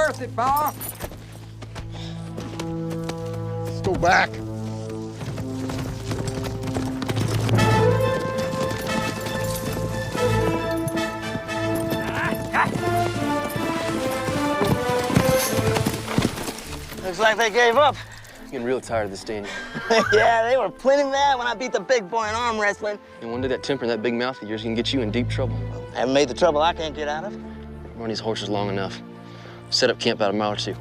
worth it, Pa. Let's go back. Looks like they gave up. I'm getting real tired of this, Daniel. Yeah, they were plenty mad when I beat the big boy in arm wrestling. And one day that temper and that big mouth of yours can get you in deep trouble. Haven't made the trouble I can't get out of. Run these horses long enough. Set up camp about a mile or two.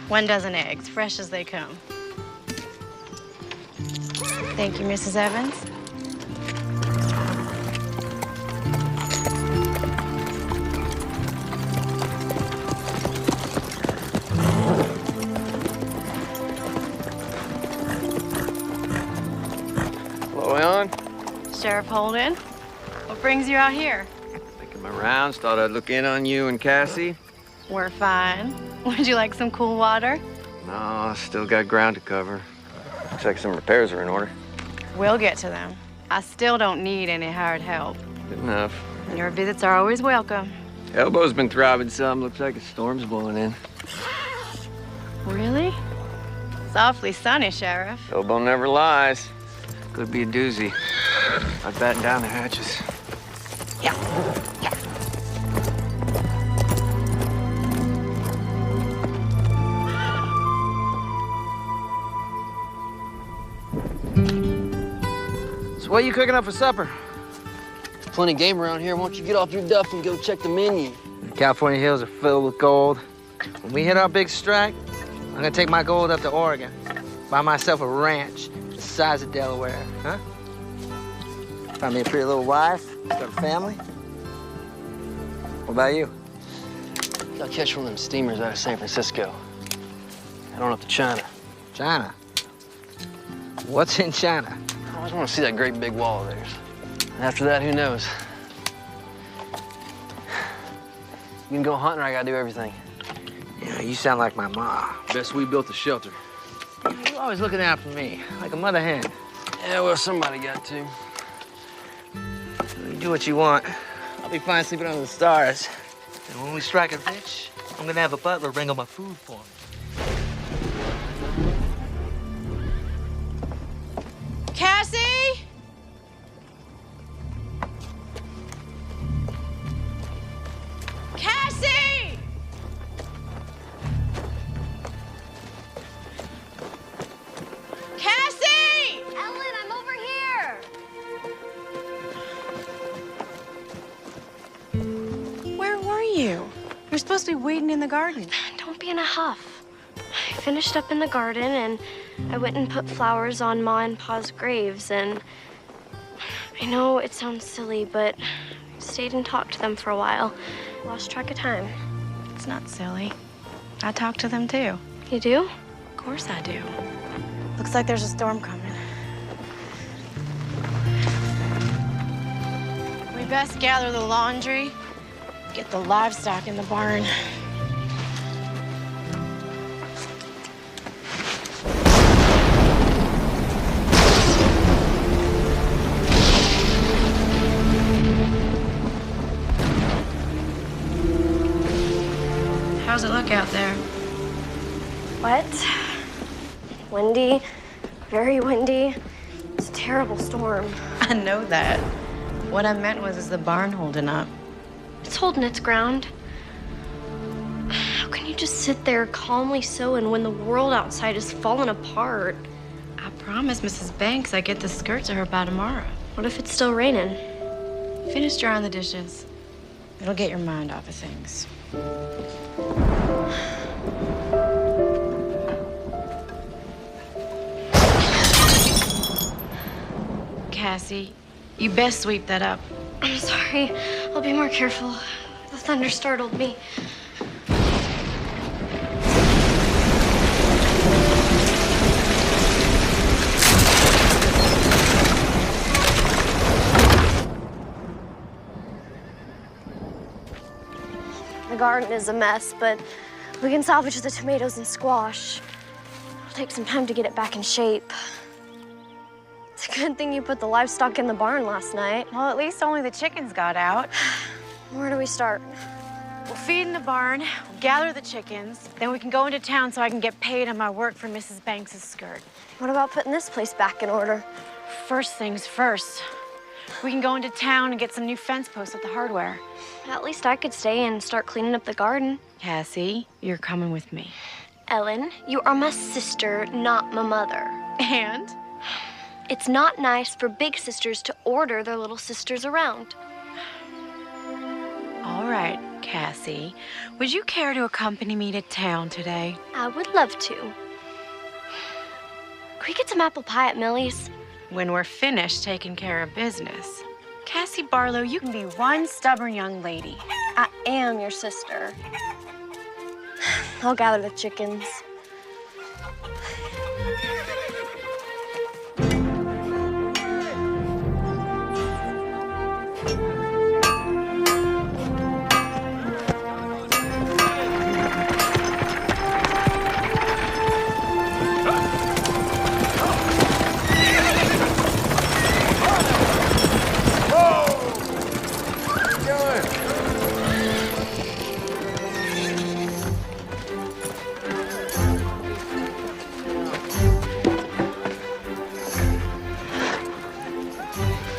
One dozen eggs, fresh as they come. Thank you, Mrs. Evans. Hello, Ellen. Sheriff Holden, what brings you out here? Making my rounds, thought I'd look in on you and Cassie. We're fine. Would you like some cool water? No, still got ground to cover. Looks like some repairs are in order. We'll get to them. I still don't need any hired help. Good enough. Your visits are always welcome. Elbow's been throbbing some. Looks like a storm's blowing in. Really? It's awfully sunny, Sheriff. Elbow never lies. Could be a doozy. I'd batten down the hatches. Yeah. So what are you cooking up for supper? There's plenty of game around here. Why don't you get off your duff and go check the menu? The California hills are filled with gold. When we hit our big strike, I'm gonna take my gold up to Oregon. Buy myself a ranch the size of Delaware, huh? Find me a pretty little wife, start a family. What about you? I'll catch one of them steamers out of San Francisco. Head on up to China. China? What's in China? I always want to see that great big wall of theirs. And after that, who knows? You can go hunting or I gotta do everything. Yeah, you sound like my ma. Best we built a shelter. You're always looking out for me, like a mother hen. Yeah, well, somebody got to. You do what you want. I'll be fine sleeping under the stars. And when we strike it rich, I'm gonna have a butler bring all my food for me. Cassie? Cassie! Cassie! Ellen, I'm over here. Where were you? You're supposed to be waiting in the garden. Don't be in a huff. I finished up in the garden and I went and put flowers on Ma and Pa's graves, and I know it sounds silly, but I stayed and talked to them for a while. Lost track of time. It's not silly. I talk to them too. You do? Of course I do. Looks like there's a storm coming. We best gather the laundry, get the livestock in the barn. How's it look out there? Wet, windy, very windy. It's a terrible storm. I know that. What I meant was, is the barn holding up? It's holding its ground. How can you just sit there calmly sewing when the world outside is falling apart? I promised Mrs. Banks I'd get the skirt to her by tomorrow. What if it's still raining? Finish drying the dishes. It'll get your mind off of things. Cassie, you best sweep that up. I'm sorry. I'll be more careful. The thunder startled me. The garden is a mess, but We can salvage the tomatoes and squash. It'll take some time to get it back in shape. It's a good thing you put the livestock in the barn last night. Well, at least only the chickens got out. Where do we start? We'll feed in the barn, we'll gather the chickens, then we can go into town so I can get paid on my work for Mrs. Banks's skirt. What about putting this place back in order? First things first. We can go into town and get some new fence posts at the hardware. At least I could stay and start cleaning up the garden. Cassie, you're coming with me. Ellen, you are my sister, not my mother. And? It's not nice for big sisters to order their little sisters around. All right, Cassie. Would you care to accompany me to town today? I would love to. Can we get some apple pie at Millie's? When we're finished taking care of business. Cassie Barlow, you can be one stubborn young lady. I am your sister. I'll gather the chickens.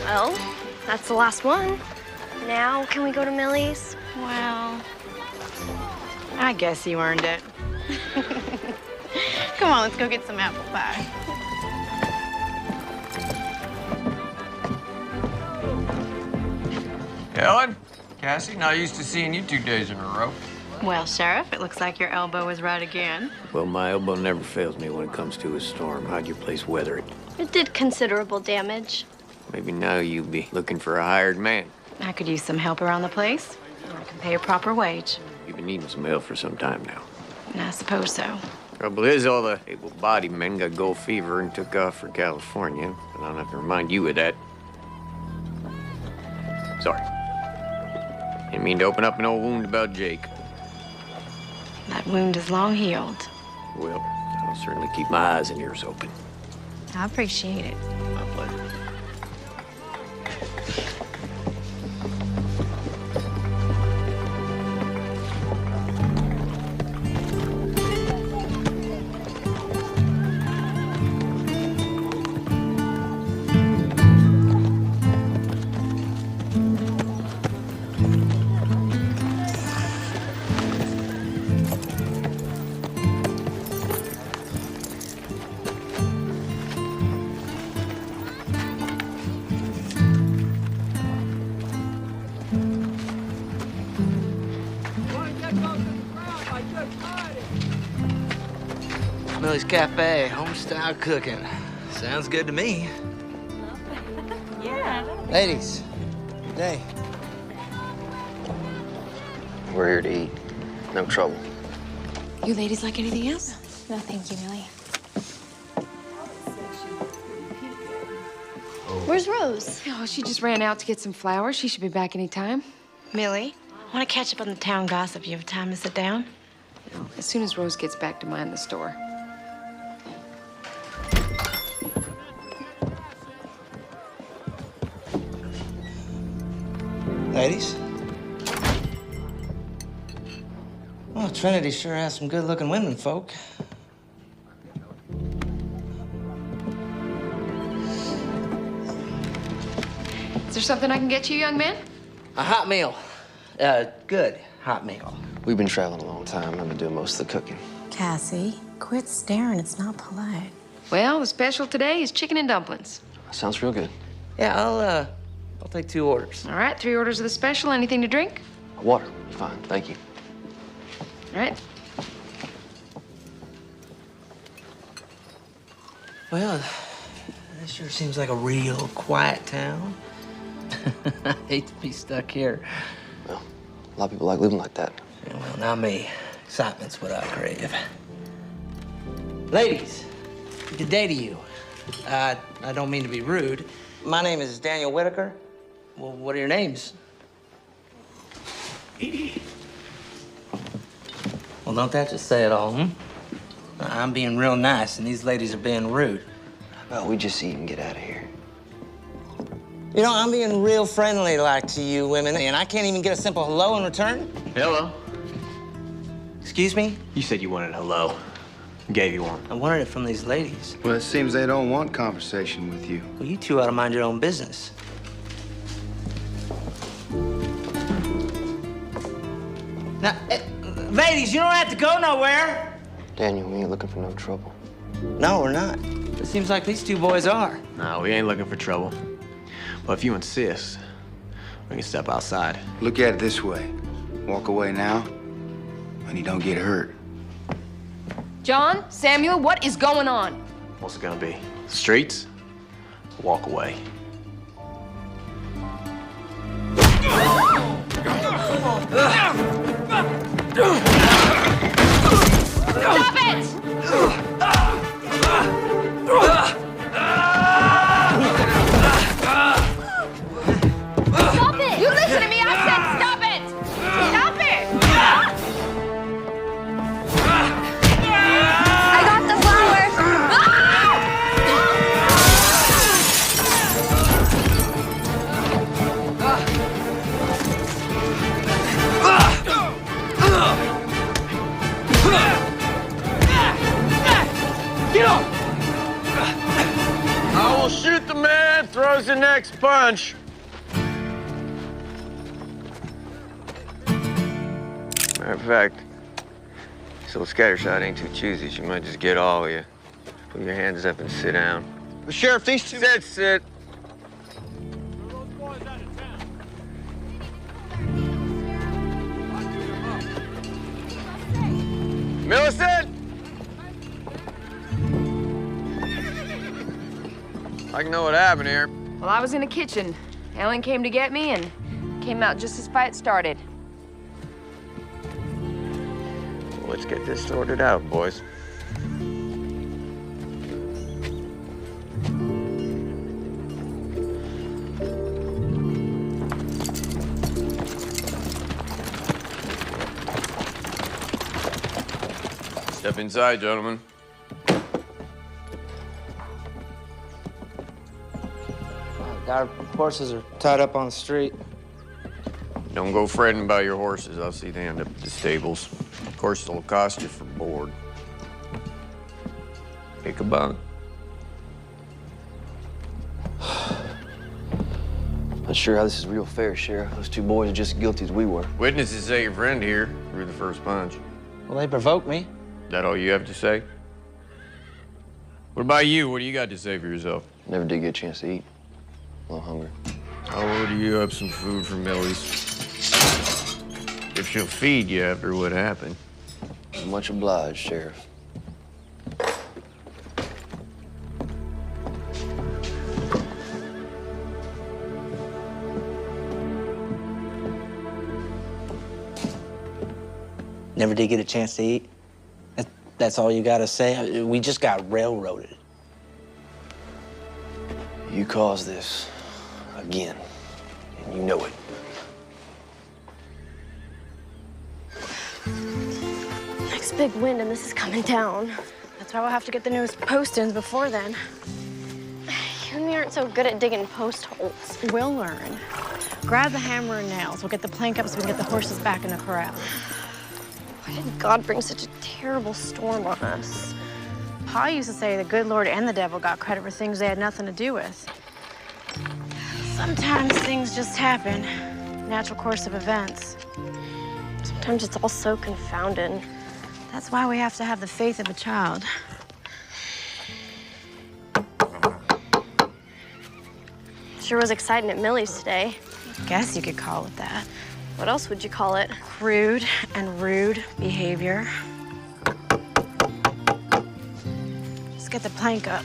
Well, that's the last one. Now, can we go to Millie's? Well, I guess you earned it. Come on, let's go get some apple pie. Ellen, Cassie, not used to seeing you 2 days in a row. Well, Sheriff, it looks like your elbow is right again. Well, my elbow never fails me when it comes to a storm. How'd your place weather it? It did considerable damage. Maybe now you'll be looking for a hired man. I could use some help around the place. I can pay a proper wage. You've been needing some help for some time now. And I suppose so. Trouble is, all the able-bodied men got gold fever and took off for California. But I don't have to remind you of that. Sorry. Didn't mean to open up an old wound about Jake. That wound is long healed. Well, I'll certainly keep my eyes and ears open. I appreciate it. My pleasure. Millie's Cafe, home-style cooking. Sounds good to me. Yeah. Ladies, good day. We're here to eat. No trouble. You ladies like anything else? No, thank you, Millie. Where's Rose? Oh, she just ran out to get some flowers. She should be back any time. Millie, I want to catch up on the town gossip. You have time to sit down? As soon as Rose gets back to mind the store. Ladies? Well, Trinity sure has some good-looking women, folk. Is there something I can get you, young man? A hot meal. Good hot meal. We've been traveling a long time. I've been doing most of the cooking. Cassie, quit staring. It's not polite. Well, the special today is chicken and dumplings. Sounds real good. Yeah, I'll take 2 orders. All right, 3 orders of the special. Anything to drink? Water. Fine. Thank you. All right. Well, this sure seems like a real quiet town. I hate to be stuck here. Well, a lot of people like living like that. Yeah, well, not me. Excitement's what I crave. Ladies, good day to you. I don't mean to be rude. My name is Daniel Whitaker. Well, what are your names? Well, don't that just say it all, hmm? I'm being real nice, and these ladies are being rude. How about we just eat and get out of here? You know, I'm being real friendly like to you women, and I can't even get a simple hello in return. Hello. Excuse me? You said you wanted a hello. Gave you one. I wanted it from these ladies. Well, it seems they don't want conversation with you. Well, you two ought to mind your own business. Now, ladies, you don't have to go nowhere. Daniel, we ain't looking for no trouble. No, we're not. It seems like these two boys are. No, we ain't looking for trouble. But if you insist, we can step outside. Look at it this way. Walk away now, and you don't get hurt. John, Samuel, what is going on? What's it gonna be? Streets? Walk away. Stop it! Stop it! You listen to me! I said stop it! Stop it! I got the flowers. I will shoot the man, throws the next punch. Matter of fact, so scattershot ain't too choosy. She might just get all of you. Put your hands up and sit down. But Sheriff, these two... Sit. Millicent! I can know what happened here. Well, I was in the kitchen. Ellen came to get me and came out just as fight started. Let's get this sorted out, boys. Step inside, gentlemen. Our horses are tied up on the street. Don't go fretting about your horses. I'll see they end up at the stables. Of course, it'll cost you for board. Pick a bunk. Not sure how this is real fair, Sheriff. Those two boys are just as guilty as we were. Witnesses say your friend here threw the first punch. Well, they provoked me. That all you have to say? What about you? What do you got to say for yourself? Never did get a chance to eat. A little hungry. I'll order you up some food from Millie's. If she'll feed you after what happened. Much obliged, Sheriff. Never did get a chance to eat. That's all you gotta say? We just got railroaded. You caused this again, and you know it. Next big wind and this is coming down. That's why we'll have to get the newest post-ins before then. You and me aren't so good at digging post holes. We'll learn. Grab the hammer and nails. We'll get the plank up so we can get the horses back in the corral. Why did God bring such a terrible storm on us? Pa used to say the good Lord and the devil got credit for things they had nothing to do with. Sometimes things just happen. Natural course of events. Sometimes it's all so confounded. That's why we have to have the faith of a child. Sure was exciting at Millie's today. Guess you could call it that. What else would you call it? Crude and rude behavior. Let's get the plank up.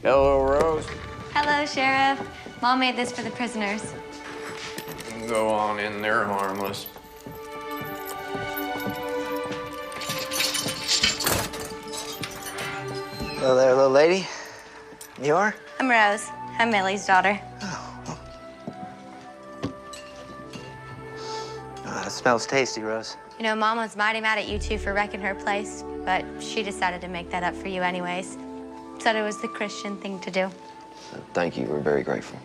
Hello, Rose. Hello, Sheriff. Mom made this for the prisoners. You can go on in there harmless. Hello there, little lady. You are? I'm Rose. I'm Millie's daughter. It smells tasty, Rose. You know, Mom was mighty mad at you two for wrecking her place, but she decided to make that up for you anyways. Said it was the Christian thing to do. Thank you. We're very grateful.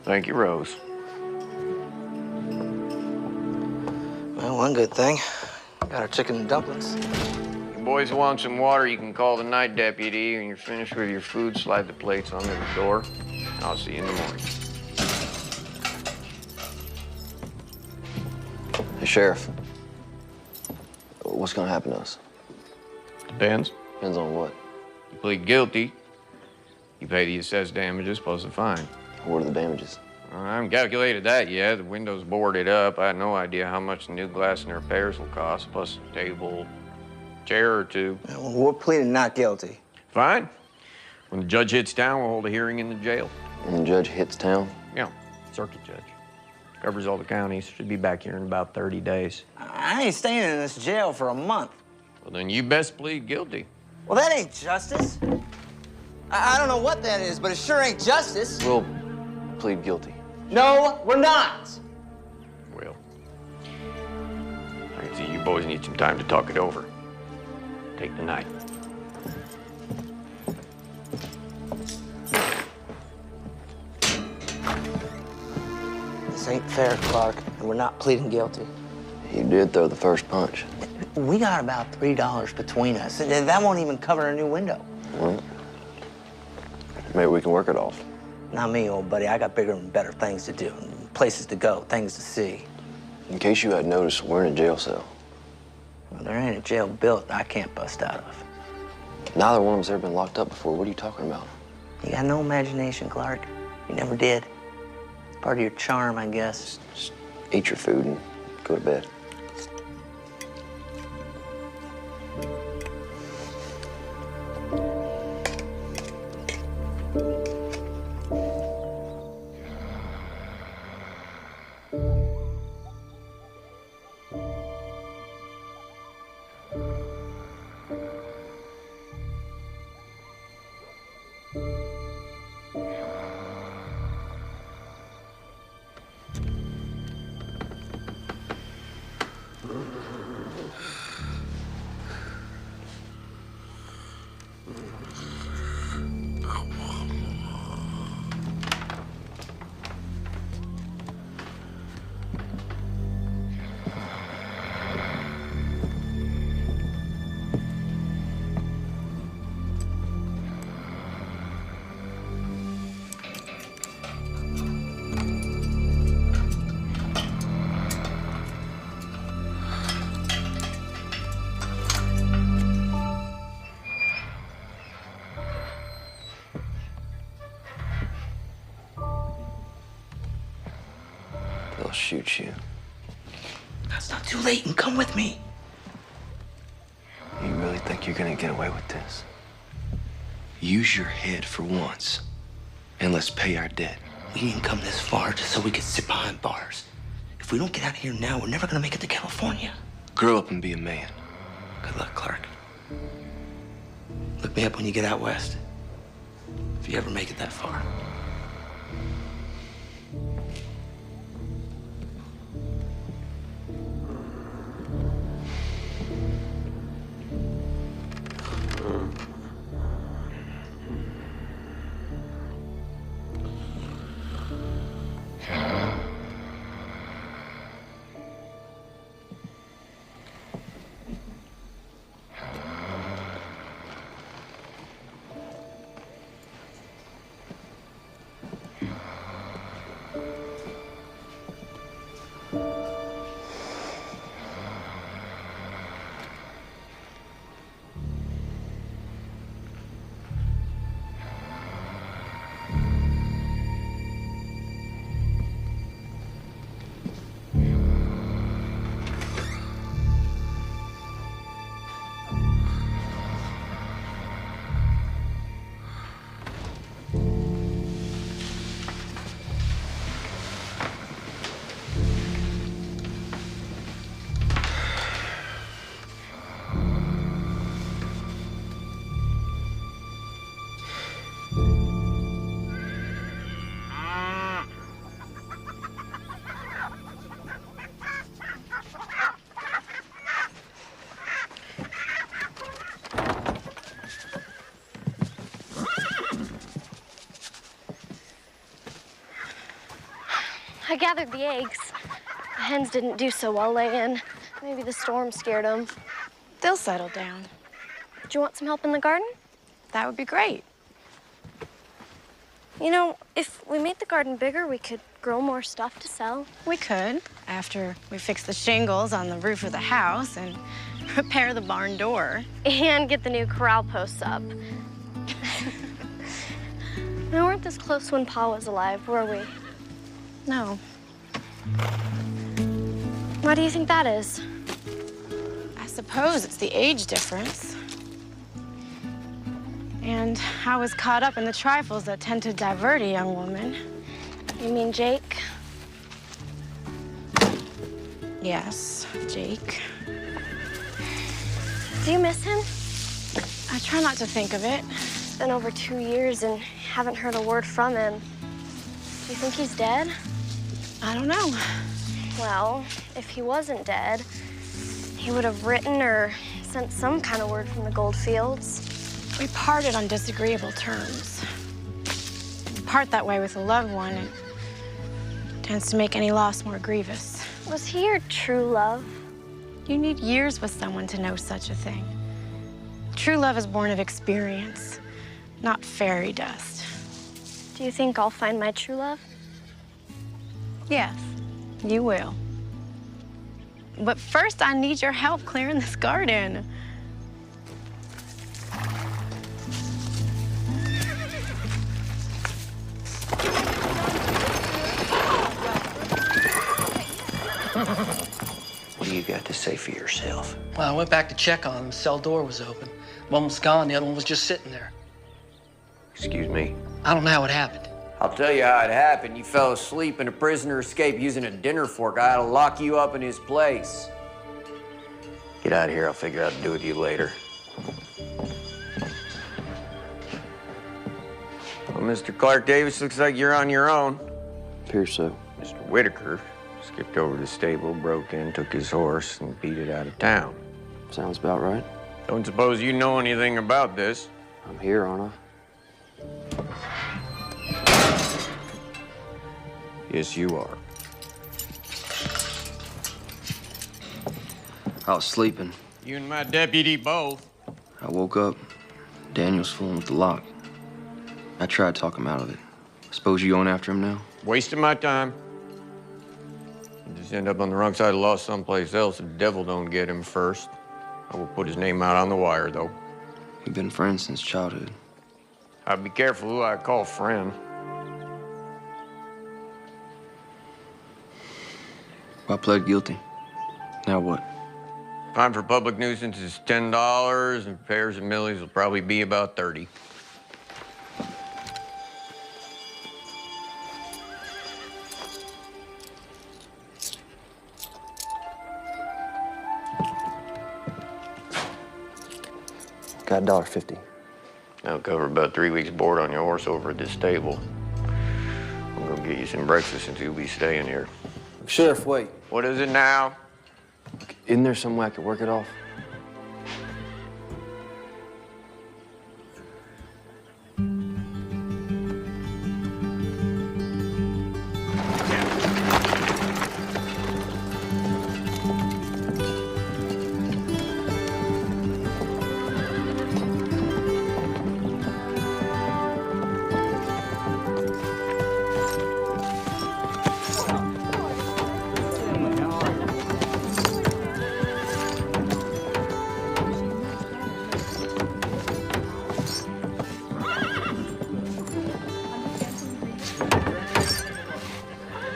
Thank you, Rose. Well, one good thing. Got our chicken and dumplings. You boys want some water, you can call the night deputy. When you're finished with your food, slide the plates under the door. I'll see you in the morning. Hey, Sheriff. What's gonna happen to us? Depends. Depends on what. You plead guilty, you pay the assessed damages plus the fine. What are the damages? I haven't calculated that yet. The window's boarded up. I had no idea how much the new glass and repairs will cost, plus a table, chair or two. Well, we're pleading not guilty. Fine. When the judge hits town, we'll hold a hearing in the jail. When the judge hits town? Yeah, circuit judge. Covers all the counties. Should be back here in about 30 days. I ain't staying in this jail for a month. Well, then you best plead guilty. Well, that ain't justice. I don't know what that is, but it sure ain't justice. We'll plead guilty. No, we're not. Well, I can see you boys need some time to talk it over. Take the night. This ain't fair, Clark, and we're not pleading guilty. You did throw the first punch. We got about $3 between us. That won't even cover a new window. Well, maybe we can work it off. Not me, old buddy. I got bigger and better things to do, places to go, things to see. In case you had noticed, we're in a jail cell. Well, there ain't a jail built I can't bust out of. Neither one of us ever been locked up before. What are you talking about? You got no imagination, Clark. You never did. Part of your charm, I guess. Just eat your food and go to bed. They'll shoot you. It's not too late, and come with me. You really think you're gonna get away with this? Use your head for once, and let's pay our debt. We didn't come this far just so we could sit behind bars. If we don't get out of here now, we're never gonna make it to California. Grow up and be a man. Good luck, Clark. Look me up when you get out west. If you ever make it that far. gathered the eggs. The hens didn't do so well laying. Maybe the storm scared them. They'll settle down. Do you want some help in the garden? That would be great. You know, if we made the garden bigger, we could grow more stuff to sell. We could, after we fix the shingles on the roof of the house and repair the barn door. And get the new corral posts up. We weren't this close when Pa was alive, were we? No. Why do you think that is? I suppose it's the age difference. And I was caught up in the trifles that tend to divert a young woman. You mean Jake? Yes, Jake. Do you miss him? I try not to think of it. It's been over 2 years and haven't heard a word from him. Do you think he's dead? I don't know. Well, if he wasn't dead, he would have written or sent some kind of word from the gold fields. We parted on disagreeable terms. You part that way with a loved one, it tends to make any loss more grievous. Was he your true love? You need years with someone to know such a thing. True love is born of experience, not fairy dust. Do you think I'll find my true love? Yes, you will. But first, I need your help clearing this garden. What do you got to say for yourself? Well, I went back to check on him. The cell door was open. One was gone, the other one was just sitting there. Excuse me. I don't know how it happened. I'll tell you how it happened. You fell asleep and a prisoner escaped using a dinner fork. I had to lock you up in his place. Get out of here. I'll figure out what to do with you later. Well, Mr. Clark Davis, looks like you're on your own. Appears so. Mr. Whitaker skipped over to the stable, broke in, took his horse, and beat it out of town. Sounds about right. Don't suppose you know anything about this. I'm here, aren't Yes, you are. I was sleeping. You and my deputy both. I woke up. Daniel's fooling with the lock. I tried to talk him out of it. Suppose you going after him now? Wasting my time. You just end up on the wrong side of the law someplace else if the devil don't get him first. I will put his name out on the wire, though. We've been friends since childhood. I'd be careful who I call friend. I pled guilty. Now what? Fine for public nuisance is $10, and repairs and millies will probably be about 30. Got $1.50. That'll cover about 3 weeks' board on your horse over at this stable. I'm gonna get you some breakfast since you'll be staying here. Sheriff, wait. What is it now? Isn't there some way I could work it off?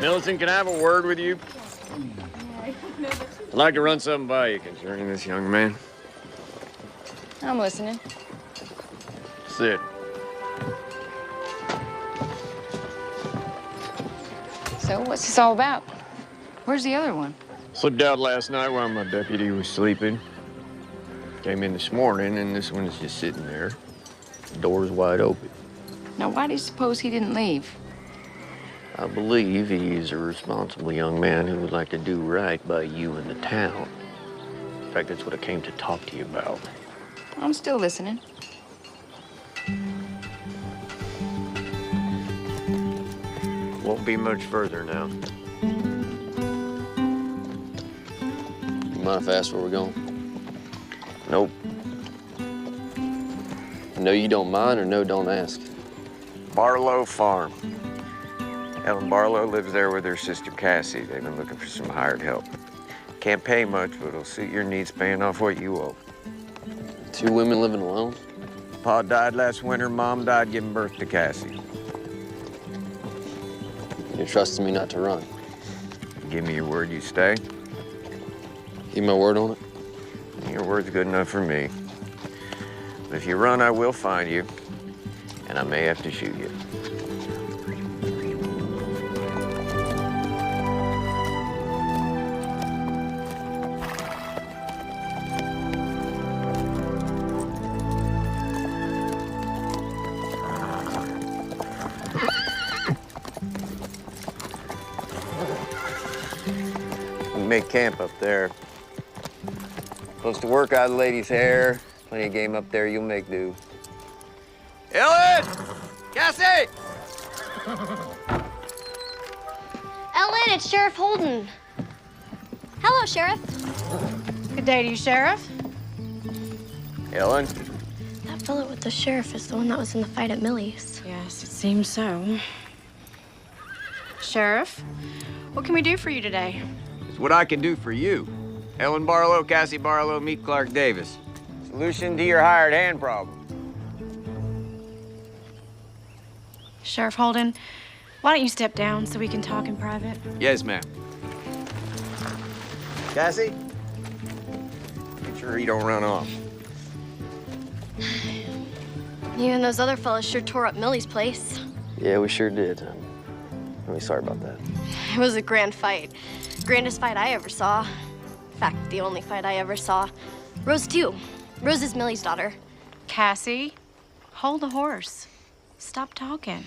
Millicent, can I have a word with you? I'd like to run something by you concerning this young man. I'm listening. Sit. So, what's this all about? Where's the other one? Slipped out last night while my deputy was sleeping. Came in this morning, and this one is just sitting there. The door's wide open. Now, why do you suppose he didn't leave? I believe he is a responsible young man who would like to do right by you and the town. In fact, that's what I came to talk to you about. I'm still listening. Won't be much further now. Mind if I ask where we're going? Nope. No, you don't mind, or no, don't ask? Barlow Farm. Ellen Barlow lives there with her sister Cassie. They've been looking for some hired help. Can't pay much, but it'll suit your needs paying off what you owe. 2 women living alone? Pa died last winter, Mom died giving birth to Cassie. You're trusting me not to run? Give me your word you stay. Keep my word on it? Your word's good enough for me. But if you run, I will find you, and I may have to shoot you. We make camp up there. Close to work out of the lady's hair. Plenty of game up there, you'll make do. Ellen! Cassie! Ellen, it's Sheriff Holden. Hello, Sheriff. Good day to you, Sheriff. Ellen? That fellow with the sheriff is the one that was in the fight at Millie's. Yes, it seems so. Sheriff, what can we do for you today? It's what I can do for you. Ellen Barlow, Cassie Barlow, meet Clark Davis. Solution to your hired hand problem. Sheriff Holden, why don't you step down so we can talk in private? Yes, ma'am. Cassie? Make sure he don't run off. You and those other fellas sure tore up Millie's place. Yeah, we sure did. I'm really sorry about that. It was a grand fight. Grandest fight I ever saw. In fact, the only fight I ever saw. Rose, too. Rose is Millie's daughter. Cassie, hold the horse. Stop talking.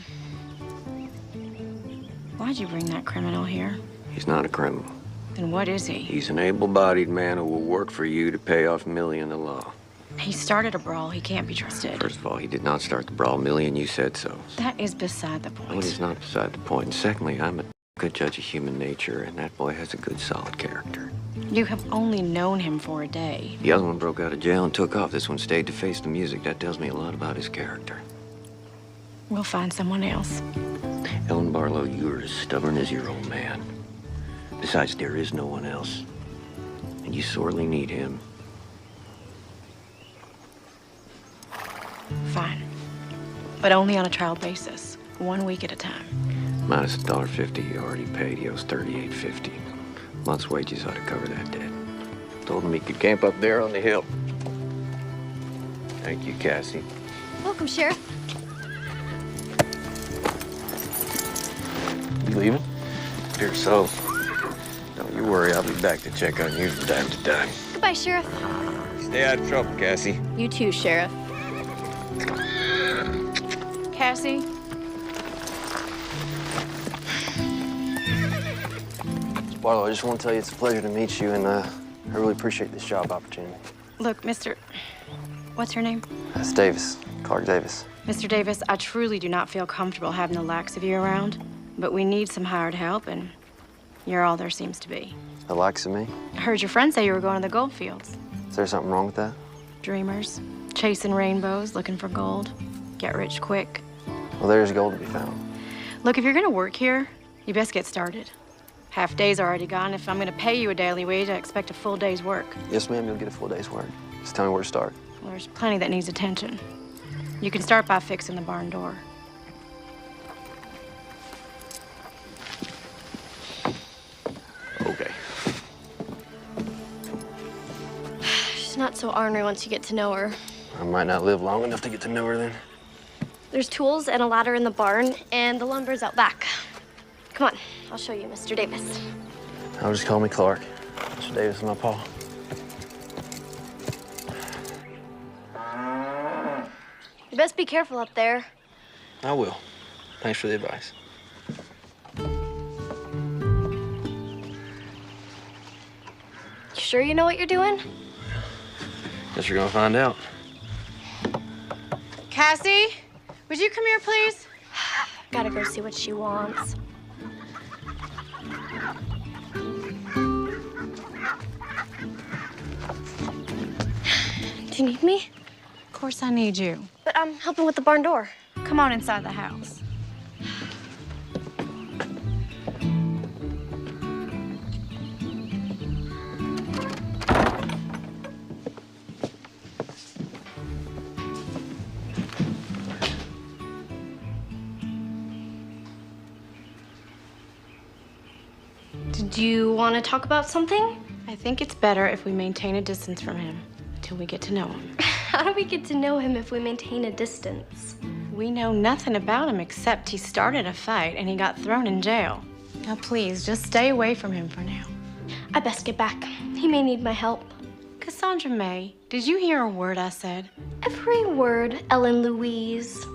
Why'd you bring that criminal here? He's not a criminal. Then what is he? He's an able-bodied man who will work for you to pay off Millie and the law. He started a brawl. He can't be trusted. First of all, he did not start the brawl. Millie and you said so. That is beside the No, point. it is not beside the point. And secondly, I'm a good judge of human nature, and that boy has a good, solid character. You have only known him for a day. The other one broke out of jail and took off. This one stayed to face the music. That tells me a lot about his character. We'll find someone else. Ellen Barlow, you are as stubborn as your old man. Besides, there is no one else. And you sorely need him. Fine. But only on a trial basis. 1 week at a time. Minus $1.50 you already paid. He owes $38.50. Month's wages ought to cover that debt. Told him he could camp up there on the hill. Thank you, Cassie. Welcome, Sheriff. You leaving? Dear so. Don't you worry, I'll be back to check on you from time to time. Goodbye, Sheriff. Stay out of trouble, Cassie. You too, Sheriff. Cassie? Miss Barlow, I just want to tell you it's a pleasure to meet you, and I really appreciate this job opportunity. Look, what's your name? That's Davis, Clark Davis. Mr. Davis, I truly do not feel comfortable having the likes of you around, but we need some hired help, and you're all there seems to be. The likes of me? I heard your friend say you were going to the gold fields. Is there something wrong with that? Dreamers, chasing rainbows, looking for gold. Get rich quick. Well, there's gold to be found. Look, if you're gonna work here, you best get started. Half day's already gone. If I'm gonna pay you a daily wage, I expect a full day's work. Yes, ma'am, you'll get a full day's work. Just tell me where to start. Well, there's plenty that needs attention. You can start by fixing the barn door. Okay. She's not so ornery once you get to know her. I might not live long enough to get to know her then. There's tools and a ladder in the barn, and the lumber's out back. Come on, I'll show you, Mr. Davis. I'll just call me Clark. Mr. Davis is my pa. You best be careful up there. I will. Thanks for the advice. You sure you know what you're doing? Guess you're gonna find out. Cassie, would you come here, please? Gotta go see what she wants. Do you need me? Of course I need you. But I'm helping with the barn door. Come on inside the house. Did you want to talk about something? I think it's better if we maintain a distance from him until we get to know him. How do we get to know him if we maintain a distance? We know nothing about him except he started a fight and he got thrown in jail. Now, please, just stay away from him for now. I best get back. He may need my help. Cassandra May, did you hear a word I said? Every word, Ellen Louise.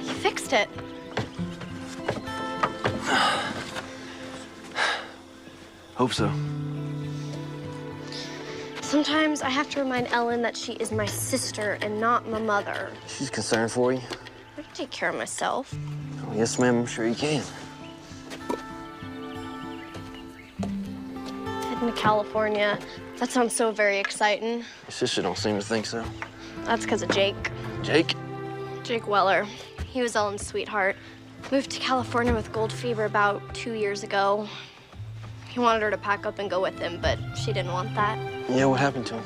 You fixed it. Hope so. Sometimes I have to remind Ellen that she is my sister and not my mother. She's concerned for you. I can take care of myself. Oh, yes, ma'am, I'm sure you can. Heading to California. That sounds so very exciting. Your sister don't seem to think so. That's because of Jake. Jake? Jake Weller. He was Ellen's sweetheart. Moved to California with gold fever about 2 years ago. He wanted her to pack up and go with him, but she didn't want that. Yeah, what happened to him?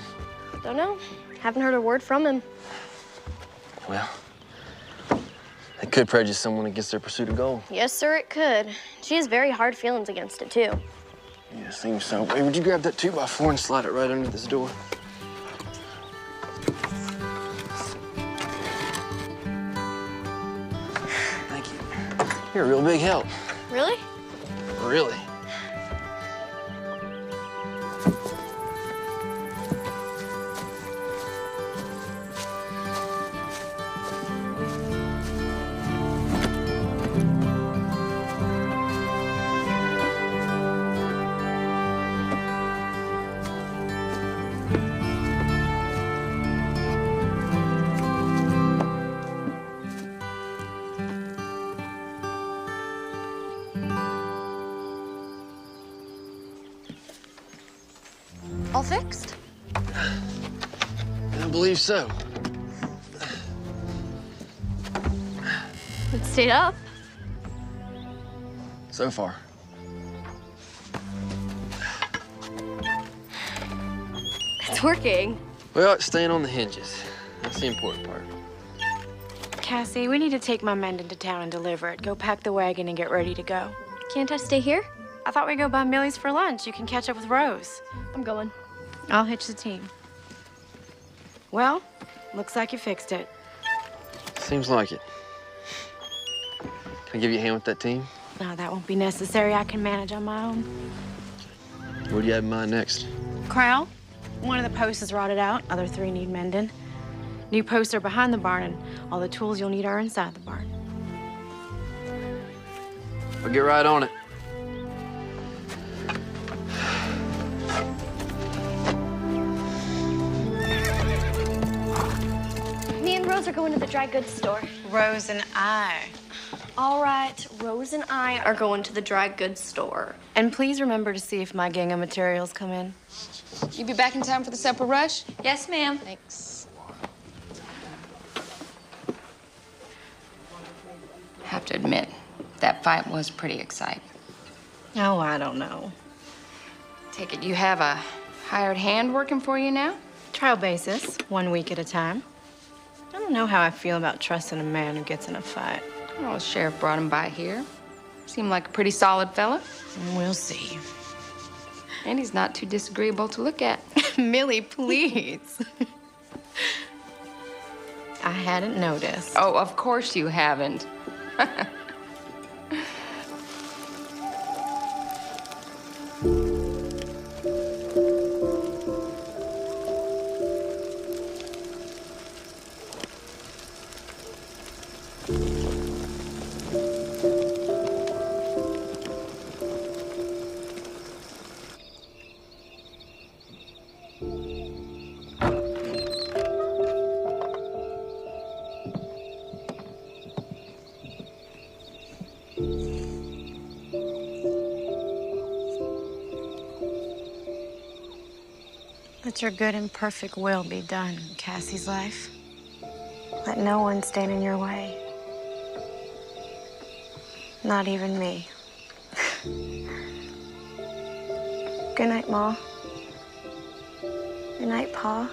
Don't know. Haven't heard a word from him. Well, it could prejudice someone against their pursuit of gold. Yes, sir, it could. She has very hard feelings against it, too. Yeah, it seems so. Hey, would you grab that 2x4 and slide it right under this door? Thank you. You're a real big help. Really? Really? All fixed? I believe so. It stayed up. So far. It's working. Well, it's staying on the hinges. That's the important part. Cassie, we need to take my Mendon to town and deliver it. Go pack the wagon and get ready to go. Can't I stay here? I thought we'd go by Millie's for lunch. You can catch up with Rose. I'm going. I'll hitch the team. Well, looks like you fixed it. Seems like it. Can I give you a hand with that team? No, that won't be necessary. I can manage on my own. What do you have in mind next? Crowell, one of the posts is rotted out. Other 3 need mending. New posts are behind the barn, and all the tools you'll need are inside the barn. I'll get right on it. Me and Rose are going to the dry goods store. Rose and I. All right, Rose and I are going to the dry goods store. And please remember to see if my gingham materials come in. You be back in time for the supper rush? Yes, ma'am. Thanks. Have to admit, that fight was pretty exciting. Oh, I don't know. Take it you have a hired hand working for you now? Trial basis, 1 week at a time. I don't know how I feel about trusting a man who gets in a fight. Well, the sheriff brought him by here. Seemed like a pretty solid fella. We'll see. And he's not too disagreeable to look at. Millie, please. I hadn't noticed. Oh, of course you haven't. Let your good and perfect will be done in Cassie's life. Let no one stand in your way. Not even me. Good night, Ma. Good night, Pa.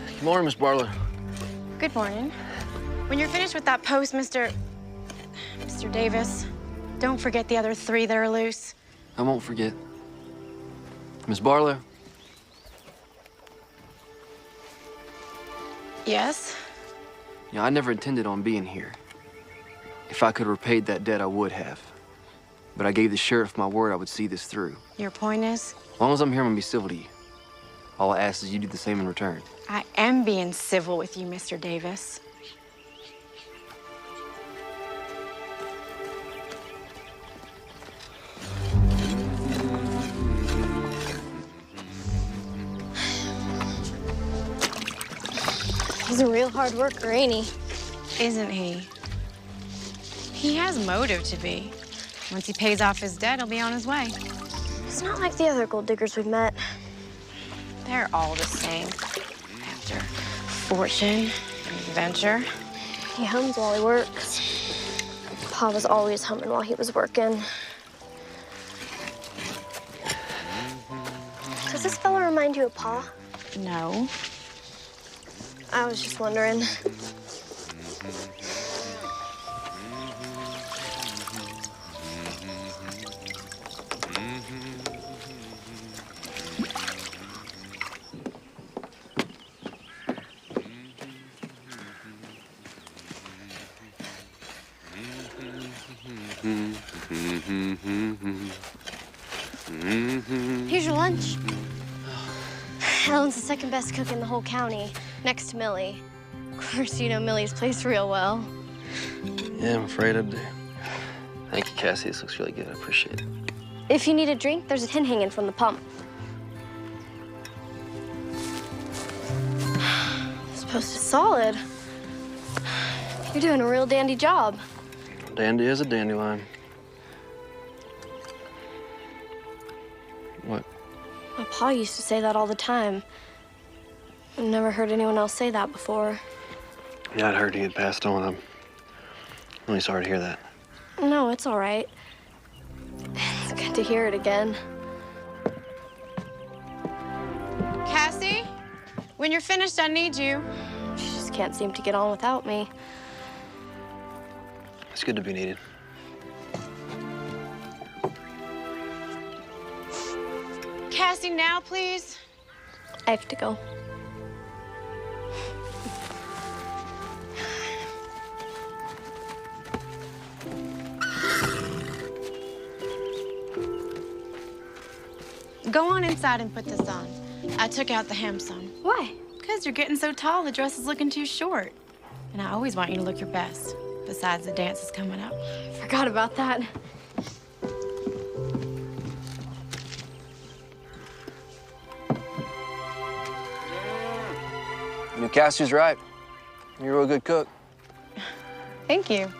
Good morning, Miss Barlow. Good morning. When you're finished with that post, Mr. Davis, don't forget the other 3 that are loose. I won't forget. Miss Barlow, Yes? I never intended on being here. If I could have repaid that debt, I would have. But I gave the sheriff my word I would see this through. Your point is? As long as I'm here, I'm gonna be civil to you. All I ask is you do the same in return. I am being civil with you, Mr. Davis. He's a real hard worker, ain't he? Isn't he? He has motive to be. Once he pays off his debt, he'll be on his way. He's not like the other gold diggers we've met. They're all the same. After fortune and adventure. He hums while he works. Pa was always humming while he was working. Does this fella remind you of Pa? No. I was just wondering. Here's your lunch. Ellen's the second best cook in the whole county, next to Millie. Of course, you know Millie's place real well. Yeah, I'm afraid I do. Thank you, Cassie. This looks really good. I appreciate it. If you need a drink, there's a tin hanging from the pump. This post is solid. You're doing a real dandy job. Dandy is a dandelion. What? My pa used to say that all the time. I've never heard anyone else say that before. Yeah, I'd heard he had passed on. I'm really sorry to hear that. No, it's all right. It's good to hear it again. Cassie, when you're finished, I need you. She just can't seem to get on without me. It's good to be needed. Cassie, now, please. I have to go. Go on inside and put this on. I took out the hem seam. Why? Because you're getting so tall, the dress is looking too short. And I always want you to look your best. Besides, the dance is coming up. Forgot about that. You know, Cassie's right. You're a real good cook. Thank you.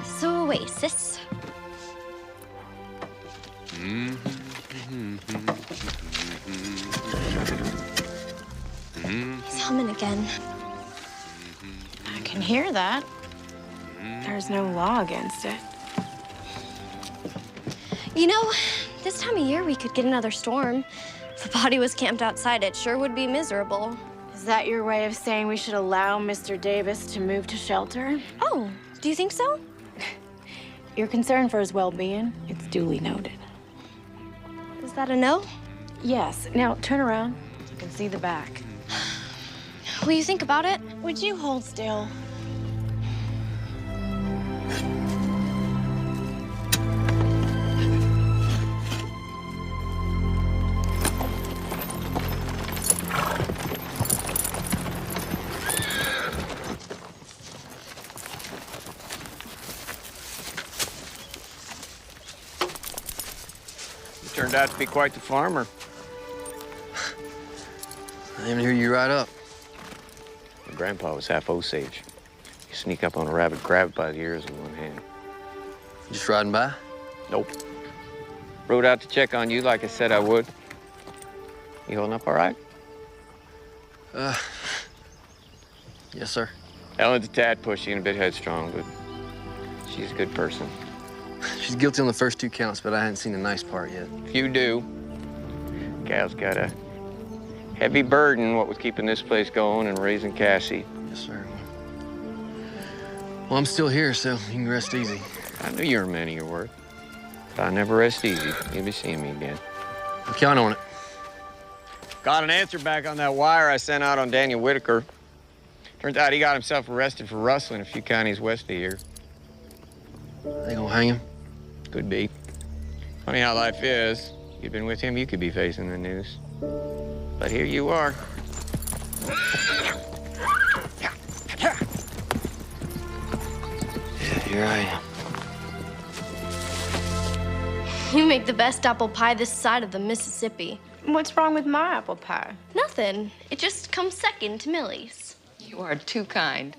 So, Oasis. He's humming again. I can hear that. There's no law against it. You know, this time of year we could get another storm. If a body was camped outside, it sure would be miserable. Is that your way of saying we should allow Mr. Davis to move to shelter? Oh, do you think so? You're concerned for his well-being. It's duly noted. Is that a no? Yes. Now, turn around. You can see the back. Will you think about it? Would you hold still? Turned out to be quite the farmer. I didn't even hear you ride up. My grandpa was half Osage. You sneak up on a rabid crab by the ears in one hand. Just riding by? Nope. Rode out to check on you like I said I would. You holding up all right? Yes, sir. Ellen's a tad pushy and a bit headstrong, but she's a good person. She's guilty on the first 2 counts, but I hadn't seen the nice part yet. Few do. Gal's got a heavy burden, what with keeping this place going and raising Cassie. Yes, sir. Well, I'm still here, so you can rest easy. I knew you were a man of your word. But I never rest easy. You'll be seeing me again. I'll count on it. Got an answer back on that wire I sent out on Daniel Whitaker. Turns out he got himself arrested for rustling a few counties west of here. They gonna hang him? Could be. Funny how life is. You'd been with him, you could be facing the noose. But here you are. Yeah, here I am. You make the best apple pie this side of the Mississippi. What's wrong with my apple pie? Nothing. It just comes second to Millie's. You are too kind.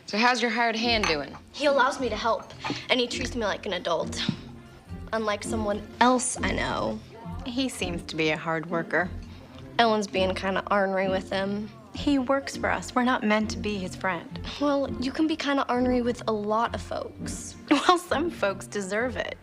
So how's your hired hand doing? He allows me to help, and he treats me like an adult. Unlike someone else I know. He seems to be a hard worker. Ellen's being kind of ornery with him. He works for us. We're not meant to be his friend. Well, you can be kind of ornery with a lot of folks. Well, some folks deserve it.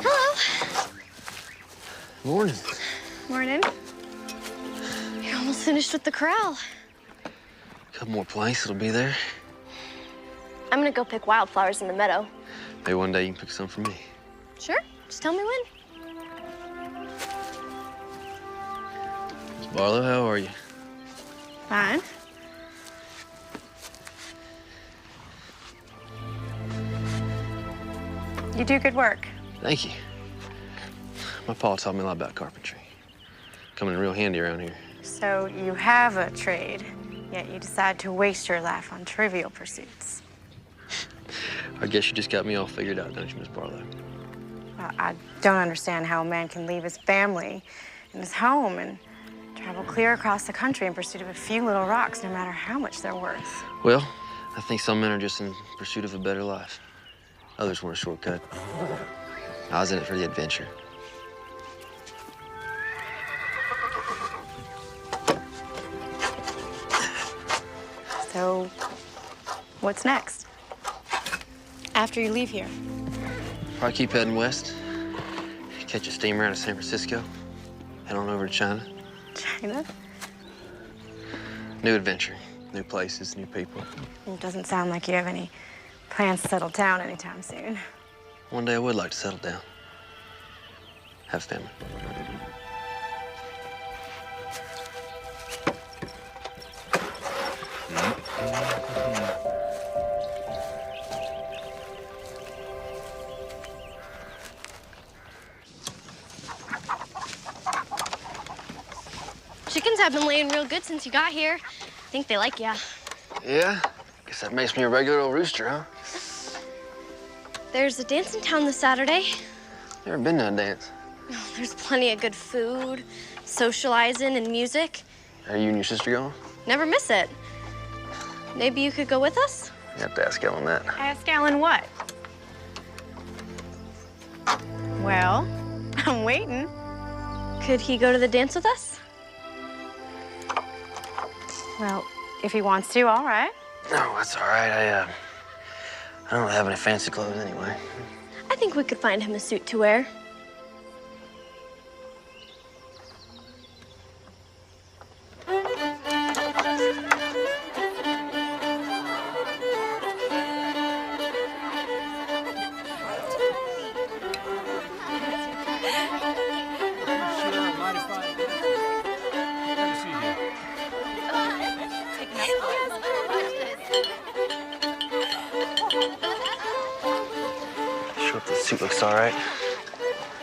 Hello. Morning. Morning. You're almost finished with the corral. A couple more planks, it'll be there. I'm gonna go pick wildflowers in the meadow. Maybe one day you can pick some for me. Sure, just tell me when. Miss Barlow, how are you? Fine. You do good work. Thank you. My pa taught me a lot about carpentry. Coming in real handy around here. So you have a trade, yet you decide to waste your life on trivial pursuits. I guess you just got me all figured out, don't you, Miss Barlow? Well, I don't understand how a man can leave his family and his home and travel clear across the country in pursuit of a few little rocks, no matter how much they're worth. Well, I think some men are just in pursuit of a better life. Others want a shortcut. I was in it for the adventure. So, what's next? After you leave here? Probably keep heading west. Catch a steamer out of San Francisco. Head on over to China. China? New adventure. New places, new people. It doesn't sound like you have any plans to settle down anytime soon. One day I would like to settle down. Have family. Chickens have been laying real good since you got here. I think they like ya. Yeah? Guess that makes me a regular old rooster, huh? There's a dance in town this Saturday. Never been to a dance. Oh, there's plenty of good food, socializing, and music. Are you and your sister going? Never miss it. Maybe you could go with us? You have to ask Ellen that. Ask Alan what? Well, I'm waiting. Could he go to the dance with us? Well, if he wants to, all right. No, that's all right. I don't have any fancy clothes anyway. I think we could find him a suit to wear. Sure, this suit looks all right.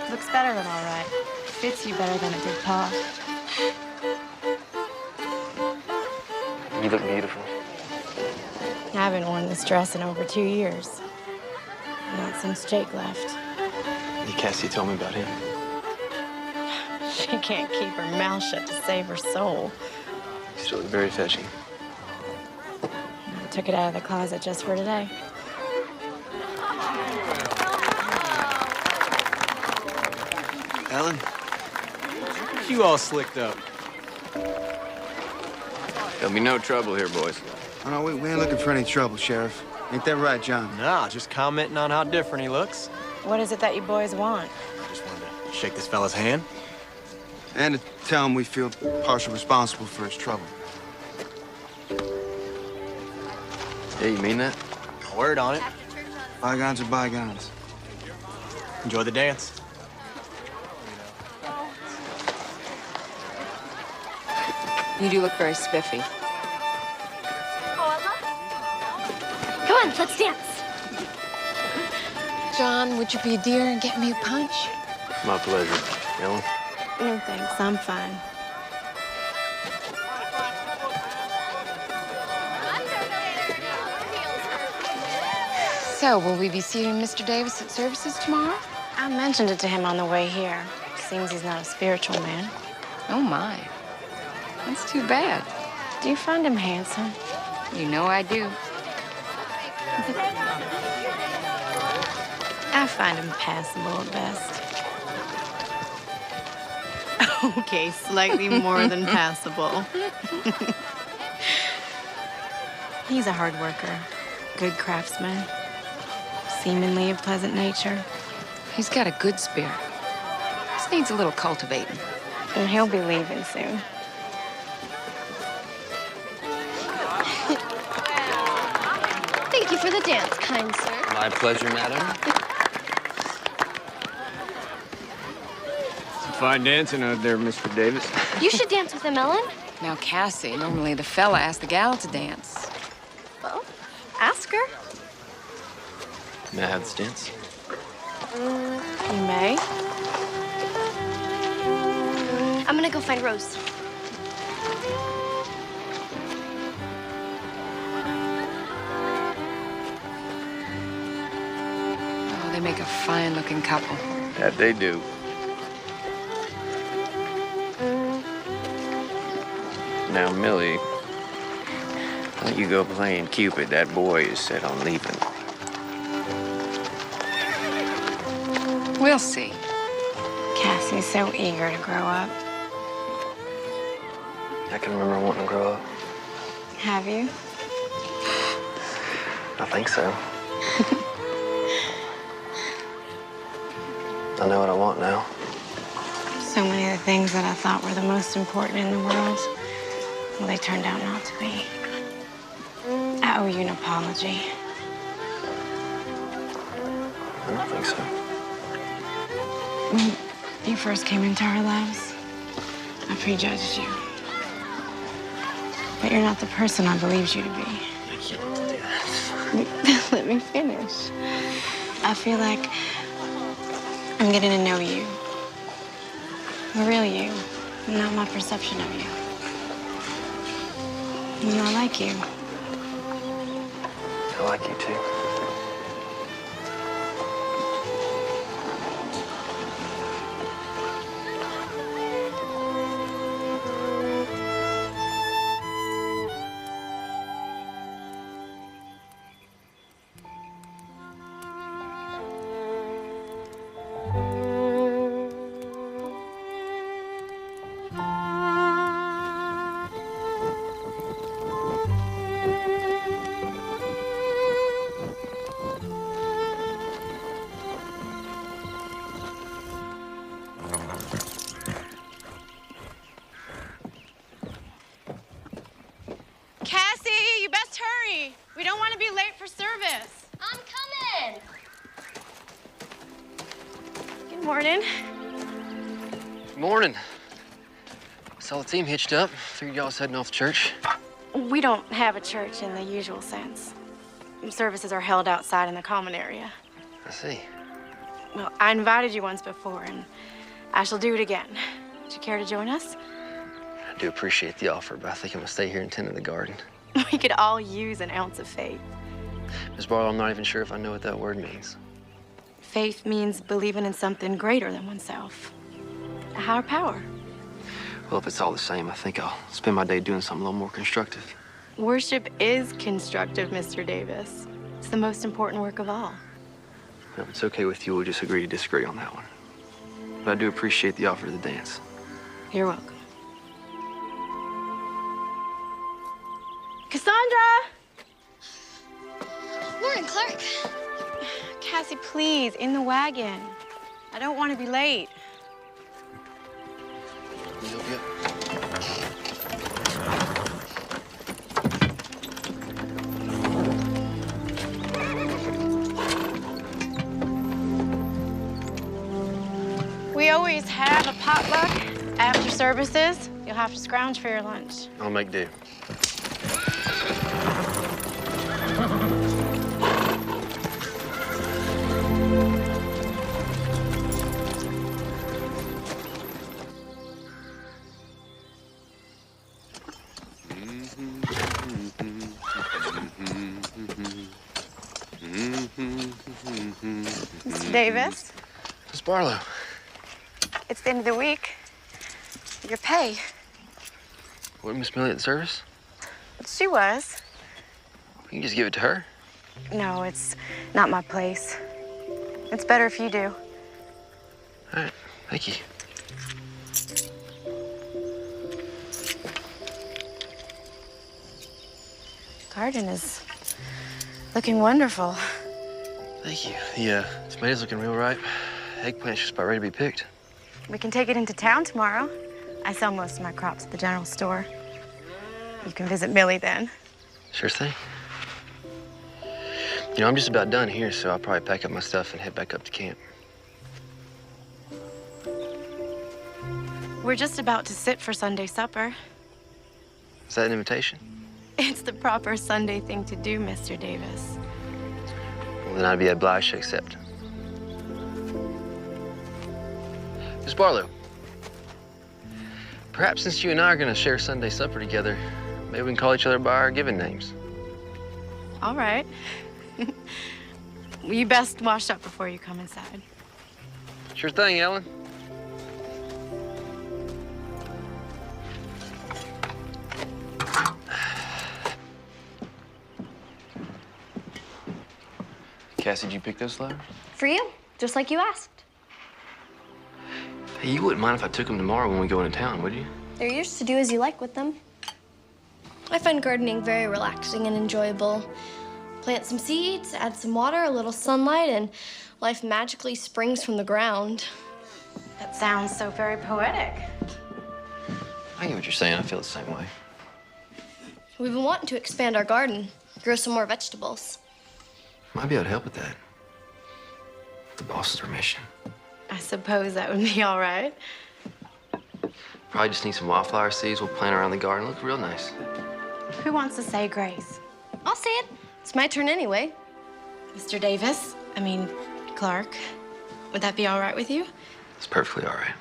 Looks better than all right. Fits you better than it did Pa. You look beautiful. I haven't worn this dress in over 2 years. Not since Jake left. Hey, Cassie told me about him. She can't keep her mouth shut to save her soul. You still look very fetching. I took it out of the closet just for today. Ellen? You all slicked up. There'll be no trouble here, boys. Oh, no, we ain't looking for any trouble, Sheriff. Ain't that right, John? Nah, just commenting on how different he looks. What is it that you boys want? Just wanted to shake this fella's hand. And to tell him we feel partially responsible for his trouble. Yeah, you mean that? Word on it. Bygones are bygones. Enjoy the dance. You do look very spiffy. Come on, let's dance. John, would you be a dear and get me a punch? My pleasure. Ellen? No, thanks. I'm fine. So, will we be seeing Mr. Davis at services tomorrow? I mentioned it to him on the way here. Seems he's not a spiritual man. Oh, my. That's too bad. Do you find him handsome? You know I do. I find him passable at best. Okay, slightly more than passable. He's a hard worker, good craftsman, seemingly of pleasant nature. He's got a good spirit. Just needs a little cultivating. And he'll be leaving soon. Thank you for the dance, kind sir. My pleasure, madam. Fine dancing out there, Mr. Davis. You should dance with him, Ellen. Now, Cassie, normally the fella asks the gal to dance. Well, ask her. May I have this dance? You may. I'm gonna go find Rose. Oh, they make a fine-looking couple. That they do. Now, Millie, why don't you go playing Cupid? That boy is set on leaving. We'll see. Cassie's so eager to grow up. I can remember wanting to grow up. Have you? I think so. I know what I want now. So many of the things that I thought were the most important in the world, well, they turned out not to be. I owe you an apology. I don't think so. When you first came into our lives, I prejudged you. But you're not the person I believed you to be. I can't do that. Let me finish. I feel like I'm getting to know you. The real you, not my perception of you. And I like you. I like you too. Cassie, you best hurry. We don't want to be late for service. I'm coming. Good morning. Morning. Saw the team hitched up. Figured y'all was heading off to church. We don't have a church in the usual sense. Services are held outside in the common area. I see. Well, I invited you once before, and I shall do it again. Would you care to join us? I do appreciate the offer, but I think I'm gonna stay here and tend to the garden. We could all use an ounce of faith. Miss Barlow, I'm not even sure if I know what that word means. Faith means believing in something greater than oneself. A higher power. Well, if it's all the same, I think I'll spend my day doing something a little more constructive. Worship is constructive, Mr. Davis. It's the most important work of all. Well, if it's okay with you, we'll just agree to disagree on that one. But I do appreciate the offer to the dance. You're welcome. Cassandra! Morning, Clark. Cassie, please, in the wagon. I don't want to be late. Yep. We always have a potluck after services. You'll have to scrounge for your lunch. I'll make do. Mr. Davis, Miss Barlow. it's the end of the week. Your pay. Wasn't Miss Millie at the service? She was. You can just give it to her. No, it's not my place. It's better if you do. All right, thank you. Garden is looking wonderful. Thank you. The tomatoes looking real ripe. Eggplant's just about ready to be picked. We can take it into town tomorrow. I sell most of my crops at the general store. You can visit Millie then. Sure thing. You know, I'm just about done here, so I'll probably pack up my stuff and head back up to camp. We're just about to sit for Sunday supper. Is that an invitation? It's the proper Sunday thing to do, Mr. Davis. Well, then I'd be obliged to accept. Miss Barlow, perhaps since you and I are going to share Sunday supper together, maybe we can call each other by our given names. All right. You best wash up before you come inside. Sure thing, Ellen. Cassie, did you pick those flowers? For you, just like you asked. Hey, you wouldn't mind if I took them tomorrow when we go into town, would you? They're yours to do as you like with them. I find gardening very relaxing and enjoyable. Plant some seeds, add some water, a little sunlight, and life magically springs from the ground. That sounds so very poetic. I get what you're saying. I feel the same way. We've been wanting to expand our garden, grow some more vegetables. Might be able to help with that. The boss is our mission. I suppose that would be all right. Probably just need some wildflower seeds. We'll plant around the garden. Look real nice. Who wants to say grace? I'll say it. It's my turn anyway. Mr. Davis, Clark, would that be all right with you? It's perfectly all right.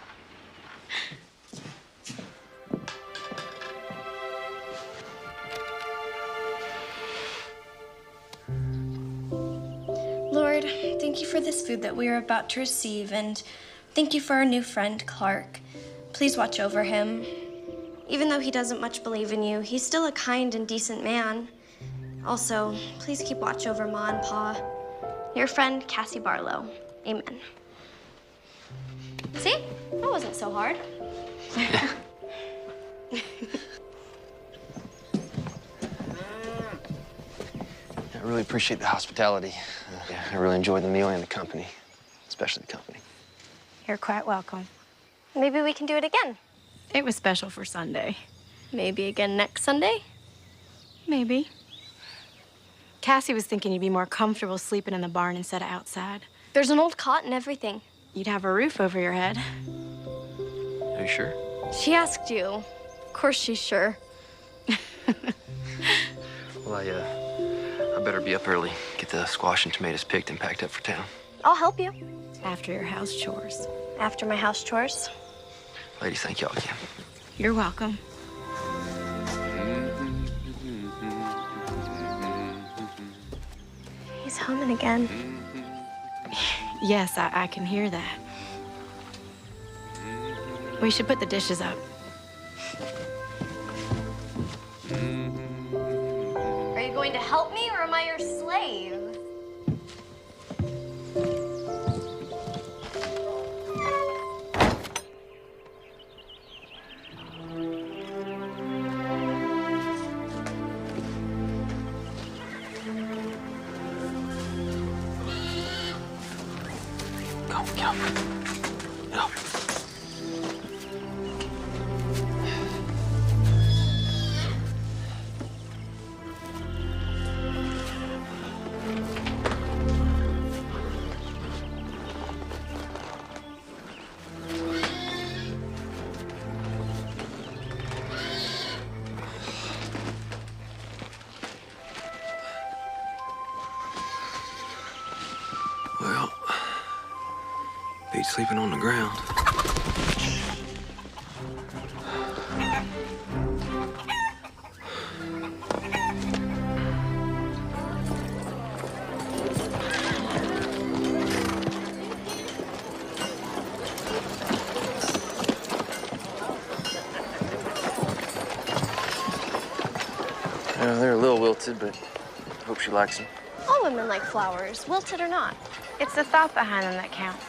Lord, thank you for this food that we are about to receive, and thank you for our new friend, Clark. Please watch over him. Even though he doesn't much believe in you, he's still a kind and decent man. Also, please keep watch over Ma and Pa. Your friend, Cassie Barlow. Amen. See? That wasn't so hard. I really appreciate the hospitality. Yeah, I really enjoyed the meal and the company, especially the company. You're quite welcome. Maybe we can do it again. It was special for Sunday. Maybe again next Sunday? Maybe. Cassie was thinking you'd be more comfortable sleeping in the barn instead of outside. There's an old cot and everything. You'd have a roof over your head. Are you sure? She asked you. Of course she's sure. Well, I better be up early, get the squash and tomatoes picked and packed up for town. I'll help you. After your house chores. After my house chores. Ladies, thank y'all again. You're welcome. He's humming again. Yes, I can hear that. We should put the dishes up. Are you going to help me or am I your slave? Well, beat sleeping on the ground. They're a little wilted, but I hope she likes them. All women like flowers, wilted or not. It's the thought behind them that counts.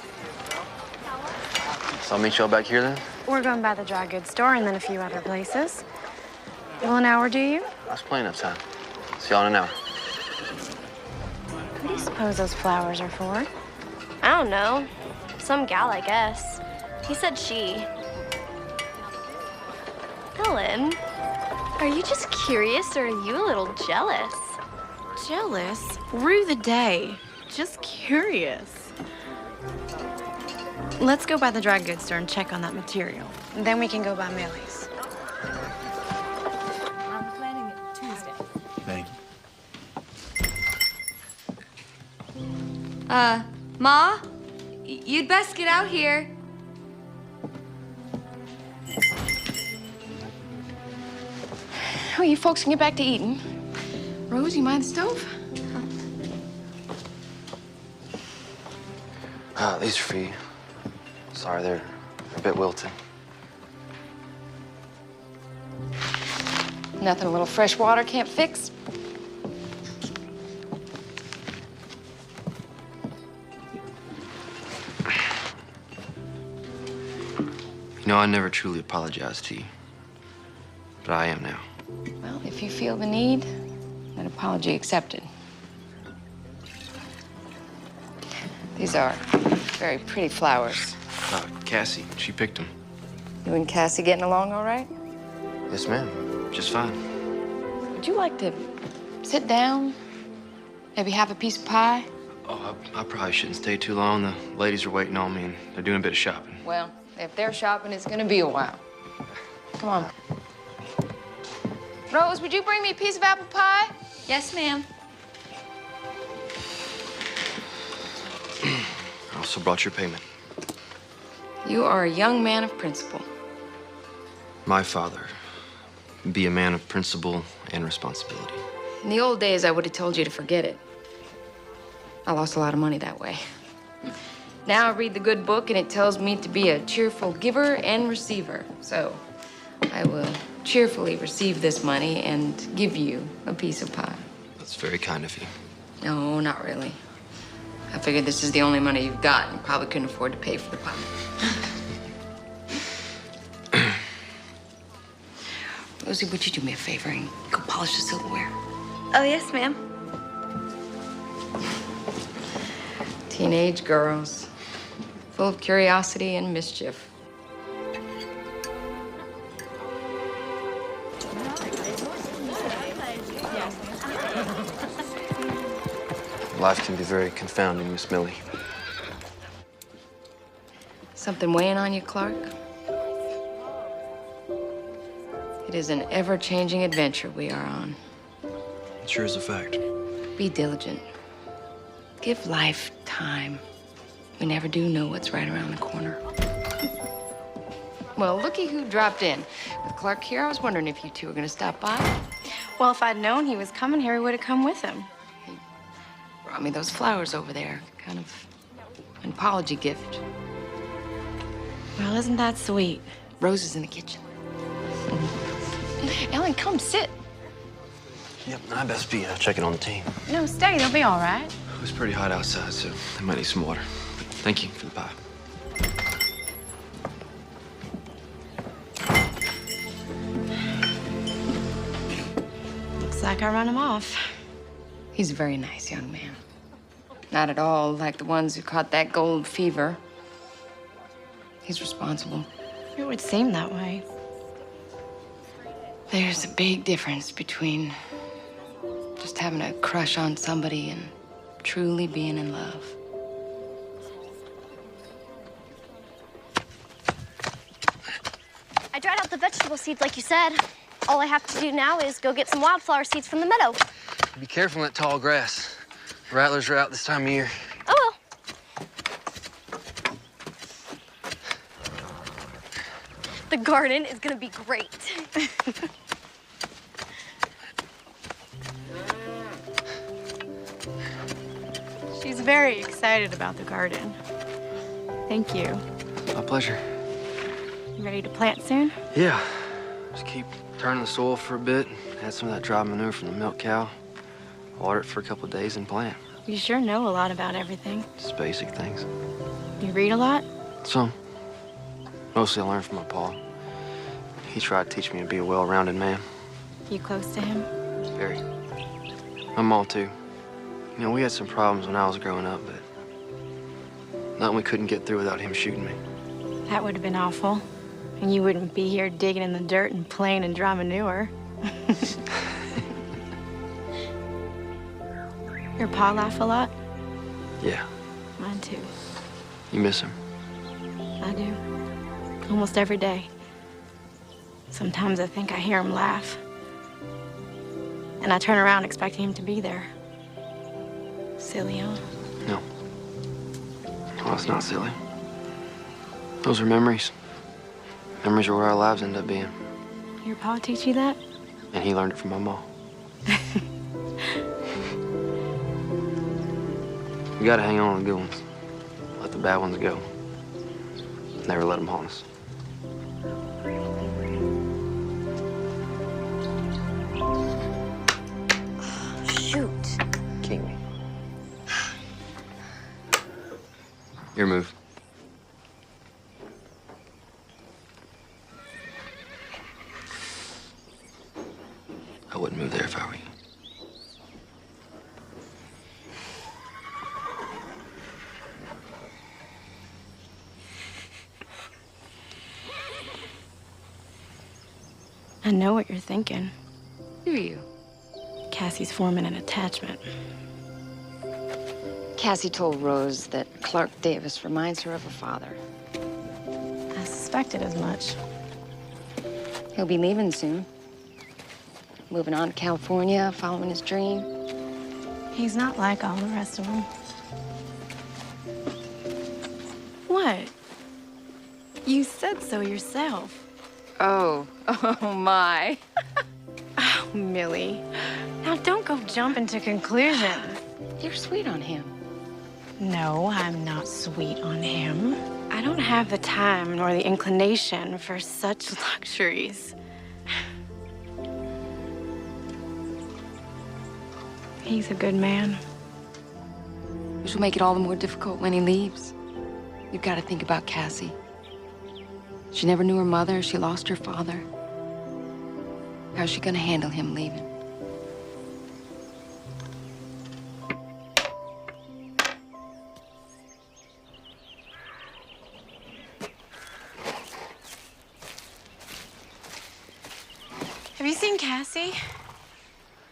So I'll meet y'all back here then? We're going by the dry goods store and then a few other places. Will an hour do you? That's plenty of time. See y'all in an hour. Who do you suppose those flowers are for? I don't know. Some gal, I guess. He said she. Ellen, are you just curious or are you a little jealous? Jealous? Rue the day. Just curious. Let's go by the dry goods store and check on that material. Then we can go by Millie's. I'm planning it Tuesday. Thank you. Ma? You'd best get out here. Oh, you folks can get back to eating. Rose, you mind the stove? These are for you. Sorry, they're a bit wilted. Nothing a little fresh water can't fix. You know, I never truly apologized to you. But I am now. Well, if you feel the need, an apology accepted. These are very pretty flowers. Cassie, she picked them. You and Cassie getting along all right? Yes, ma'am. Just fine. Would you like to sit down? Maybe have a piece of pie? Oh, I probably shouldn't stay too long. The ladies are waiting on me, and they're doing a bit of shopping. Well, if they're shopping, it's gonna be a while. Come on. Rose, would you bring me a piece of apple pie? Yes, ma'am. I also brought your payment. You are a young man of principle. My father, be a man of principle and responsibility. In the old days, I would have told you to forget it. I lost a lot of money that way. Now I read the good book, and it tells me to be a cheerful giver and receiver. So I will cheerfully receive this money and give you a piece of pie. That's very kind of you. No, not really. I figured this is the only money you've got, and you probably couldn't afford to pay for the pie. Rosie, would you do me a favor and go polish the silverware? Oh, yes, ma'am. Teenage girls, full of curiosity and mischief. Life can be very confounding, Miss Millie. Something weighing on you, Clark? It is an ever-changing adventure we are on. It sure is a fact. Be diligent. Give life time. We never do know what's right around the corner. Well, looky who dropped in. With Clark here, I was wondering if you two were gonna stop by. Well, if I'd known he was coming here, we would have come with him. Brought me those flowers over there. Kind of an apology gift. Well, isn't that sweet? Rose is in the kitchen. Ellen, come sit. Yep, I best be checking on the team. No, stay. They'll be all right. It was pretty hot outside, so I might need some water. But thank you for the pie. Looks like I run him off. He's a very nice young man. Not at all like the ones who caught that gold fever. He's responsible. It would seem that way. There's a big difference between just having a crush on somebody and truly being in love. I dried out the vegetable seeds like you said. All I have to do now is go get some wildflower seeds from the meadow. Be careful in that tall grass. Rattlers are out this time of year. Oh, well. The garden is gonna be great. She's very excited about the garden. Thank you. My pleasure. You ready to plant soon? Yeah. Just keep turning the soil for a bit. Add some of that dry manure from the milk cow. Water it for a couple of days and plant. You sure know a lot about everything. Just basic things. You read a lot? Some. Mostly I learned from my pa. He tried to teach me to be a well-rounded man. You close to him? Very. My mom, too. You know, we had some problems when I was growing up, but nothing we couldn't get through without him shooting me. That would have been awful. And you wouldn't be here digging in the dirt and playing in dry manure. Your pa laugh a lot? Yeah. Mine too. You miss him? I do. Almost every day. Sometimes I think I hear him laugh. And I turn around expecting him to be there. Silly, huh? No. Well, it's not silly. Those are memories. Memories are where our lives end up being. Your pa teach you that? And he learned it from my mom. We gotta hang on to the good ones. Let the bad ones go. Never let them haunt us. Shoot. King me. Your move. I wouldn't move there if I were you. I know what you're thinking. Do you? Cassie's forming an attachment. Cassie told Rose that Clark Davis reminds her of her father. I suspected as much. He'll be leaving soon. Moving on to California, following his dream. He's not like all the rest of them. What? You said so yourself. Oh my. Oh, Millie. Now don't go jumping to conclusions. You're sweet on him. No, I'm not sweet on him. I don't have the time nor the inclination for such luxuries. He's a good man. Which will make it all the more difficult when he leaves. You've got to think about Cassie. She never knew her mother. She lost her father. How's she gonna handle him leaving? Have you seen Cassie?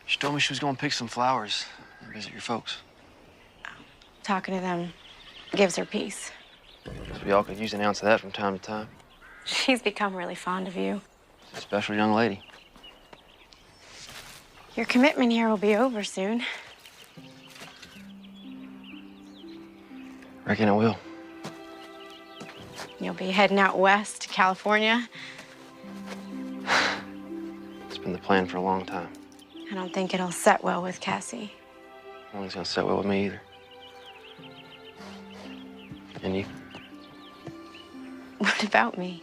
She told me she was going to pick some flowers and visit your folks. Talking to them gives her peace. So we all could use an ounce of that from time to time. She's become really fond of you. She's a special young lady. Your commitment here will be over soon. Reckon I will. You'll be heading out west to California. It's been the plan for a long time. I don't think it'll set well with Cassie. I don't think it's gonna set well with me either. And you? What about me?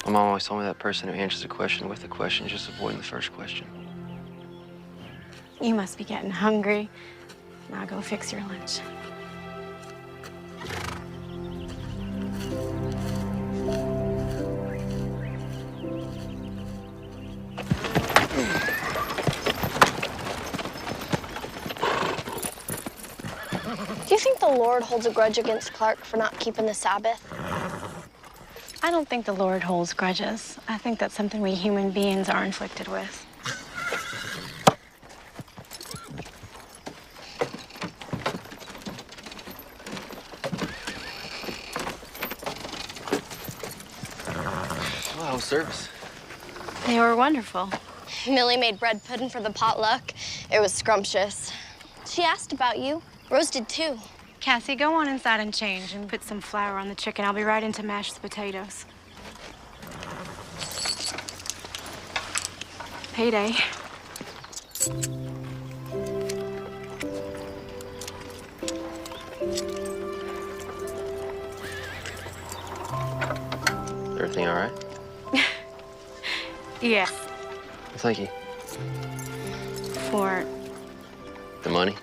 My mom always told me that person who answers a question with a question is just avoiding the first question. You must be getting hungry. Now go fix your lunch. Do you think the Lord holds a grudge against Clark for not keeping the Sabbath? I don't think the Lord holds grudges. I think that's something we human beings are inflicted with. Well, how was service? They were wonderful. Millie made bread pudding for the potluck. It was scrumptious. She asked about you. Rose did too. Cassie, go on inside and change and put some flour on the chicken. I'll be right into mashed potatoes. Payday. Everything all right? Yes. Thank you. For The money?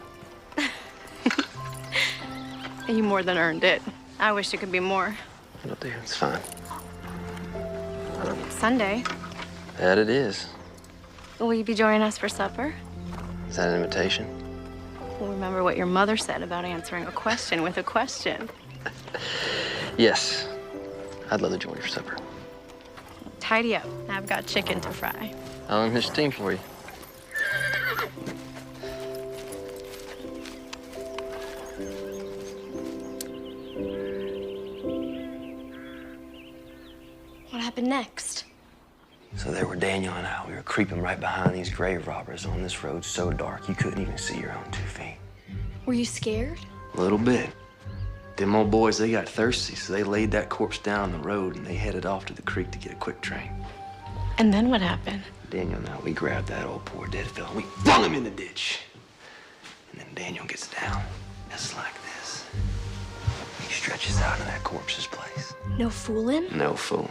you more than earned it. I wish it could be more. It'll do. It's fine. It's Sunday. That it is. Will you be joining us for supper? Is that an invitation? Well, remember what your mother said about answering a question with a question. Yes. I'd love to join your supper. Tidy up. I've got chicken to fry. I'll unhitch steam for you. What happened next? So there were Daniel and I. We were creeping right behind these grave robbers on this road so dark you couldn't even see your own 2 feet. Were you scared? A little bit. Them old boys, they got thirsty, so they laid that corpse down on the road and they headed off to the creek to get a quick train. And then what happened? Daniel and I, we grabbed that old poor dead fella and we flung him in the ditch. And then Daniel gets down, just like this. He stretches out in that corpse's place. No fooling? No fooling.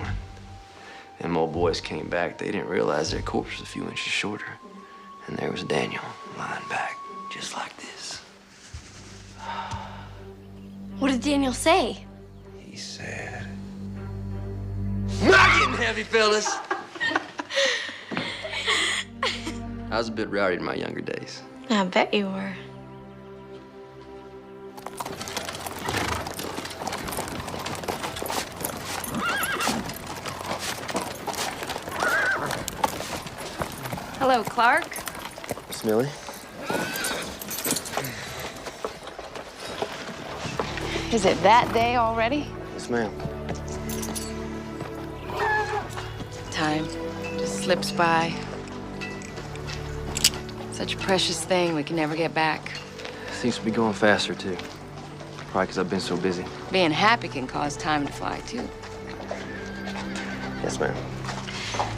Them old boys came back. They didn't realize their corpse was a few inches shorter. And there was Daniel lying back, just like this. What did Daniel say? He said, "Not getting heavy, fellas." I was a bit rowdy in my younger days. I bet you were. Hello, Clark. Miss Millie? Is it that day already? Yes, ma'am. Time just slips by. Such a precious thing we can never get back. Seems to be going faster, too. Probably because I've been so busy. Being happy can cause time to fly, too. Yes, ma'am.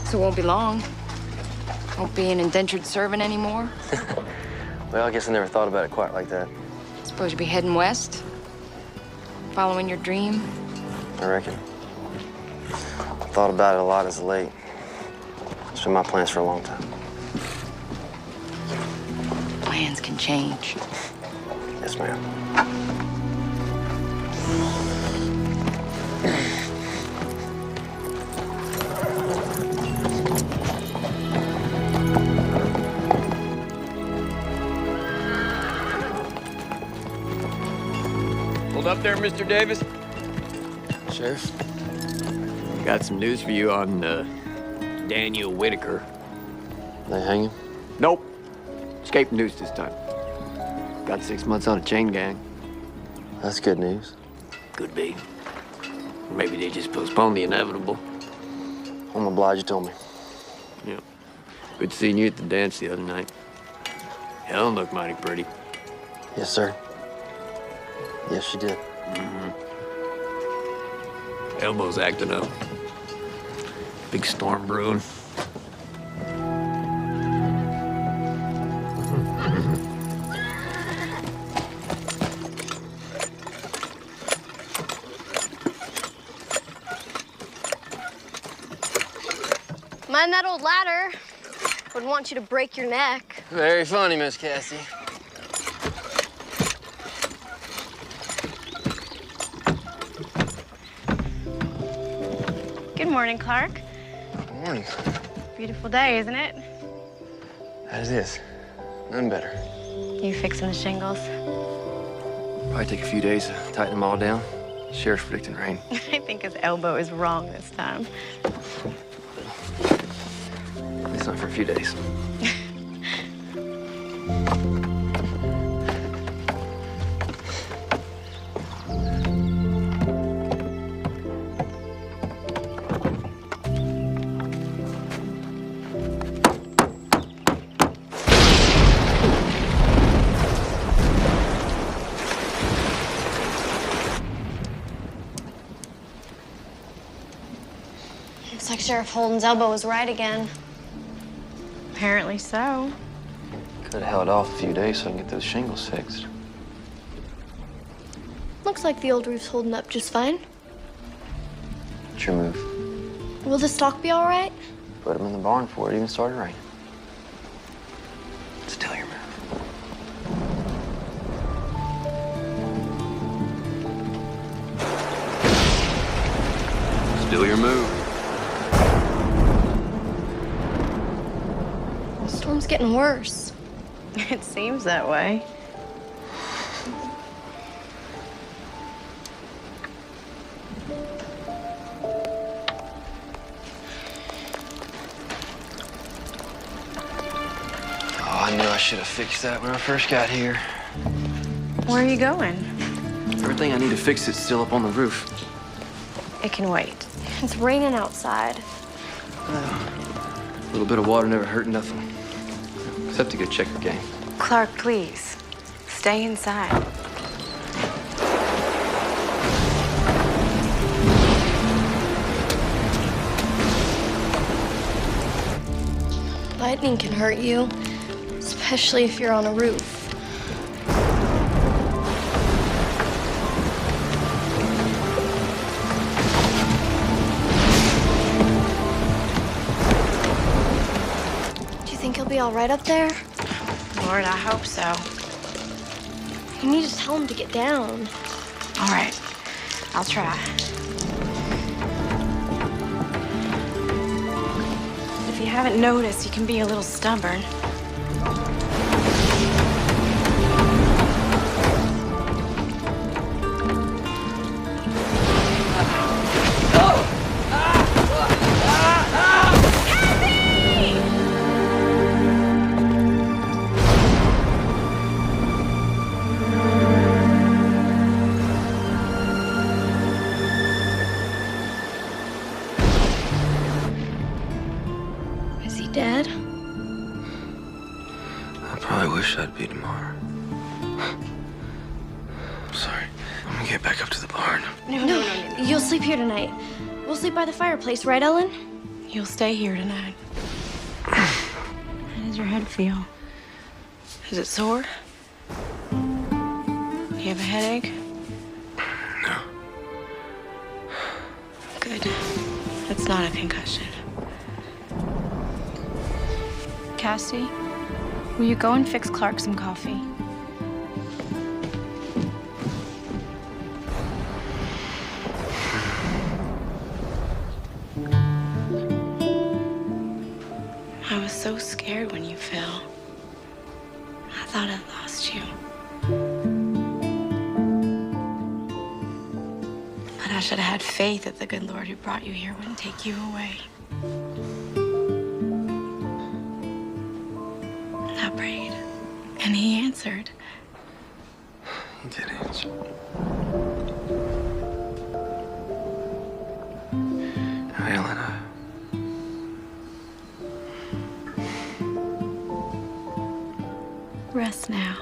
So it won't be long. Won't be an indentured servant anymore. Well, I guess I never thought about it quite like that. Suppose you'll be heading west? Following your dream? I reckon. I thought about it a lot as of late. It's been my plans for a long time. Plans can change. Yes, ma'am. Hold up there, Mr. Davis. Sheriff? Got some news for you on Daniel Whitaker. They hang him? Nope. Escaped news this time. Got 6 months on a chain gang. That's good news. Could be. Maybe they just postponed the inevitable. I'm obliged you told me. Yeah. Good seeing you at the dance the other night. Helen looked mighty pretty. Yes, sir. Yes, she did. Elbow's acting up. Big storm brewing. Mind that old ladder. Wouldn't want you to break your neck. Very funny, Miss Cassie. Good morning, Clark. Good morning. Beautiful day, isn't it? As is. None better. You fixing the shingles? Probably take a few days to tighten them all down. Sheriff's predicting rain. I think his elbow is wrong this time. It's not for a few days. Looks like Sheriff Holden's elbow was right again. Apparently so. Could have held off a few days so I can get those shingles fixed. Looks like the old roof's holding up just fine. What's your move? Will the stock be all right? Put them in the barn before it even started raining. Still your move. Still your move. The storm's getting worse. It seems that way. Oh, I knew I should have fixed that when I first got here. Where are you going? Everything I need to fix is still up on the roof. It can wait. It's raining outside. A little bit of water never hurt nothing. Except a good checker game. Clark, please. Stay inside. Lightning can hurt you, especially if you're on a roof. Do you think he'll be all right up there? Lord, I hope so. You need to tell him to get down. All right, I'll try. If you haven't noticed, he can be a little stubborn. Is he dead? I probably wish I'd be tomorrow. I'm sorry. I'm gonna get back up to the barn. No. You'll sleep here tonight. We'll sleep by the fireplace, right, Ellen? You'll stay here tonight. How does your head feel? Is it sore? Do you have a headache? No. Good. It's not a concussion. Cassie, will you go and fix Clark some coffee? I was so scared when you fell. I thought I'd lost you. But I should have had faith that the good Lord who brought you here wouldn't take you away. I prayed, and he answered. He did answer. Now, Ellen, Rest now.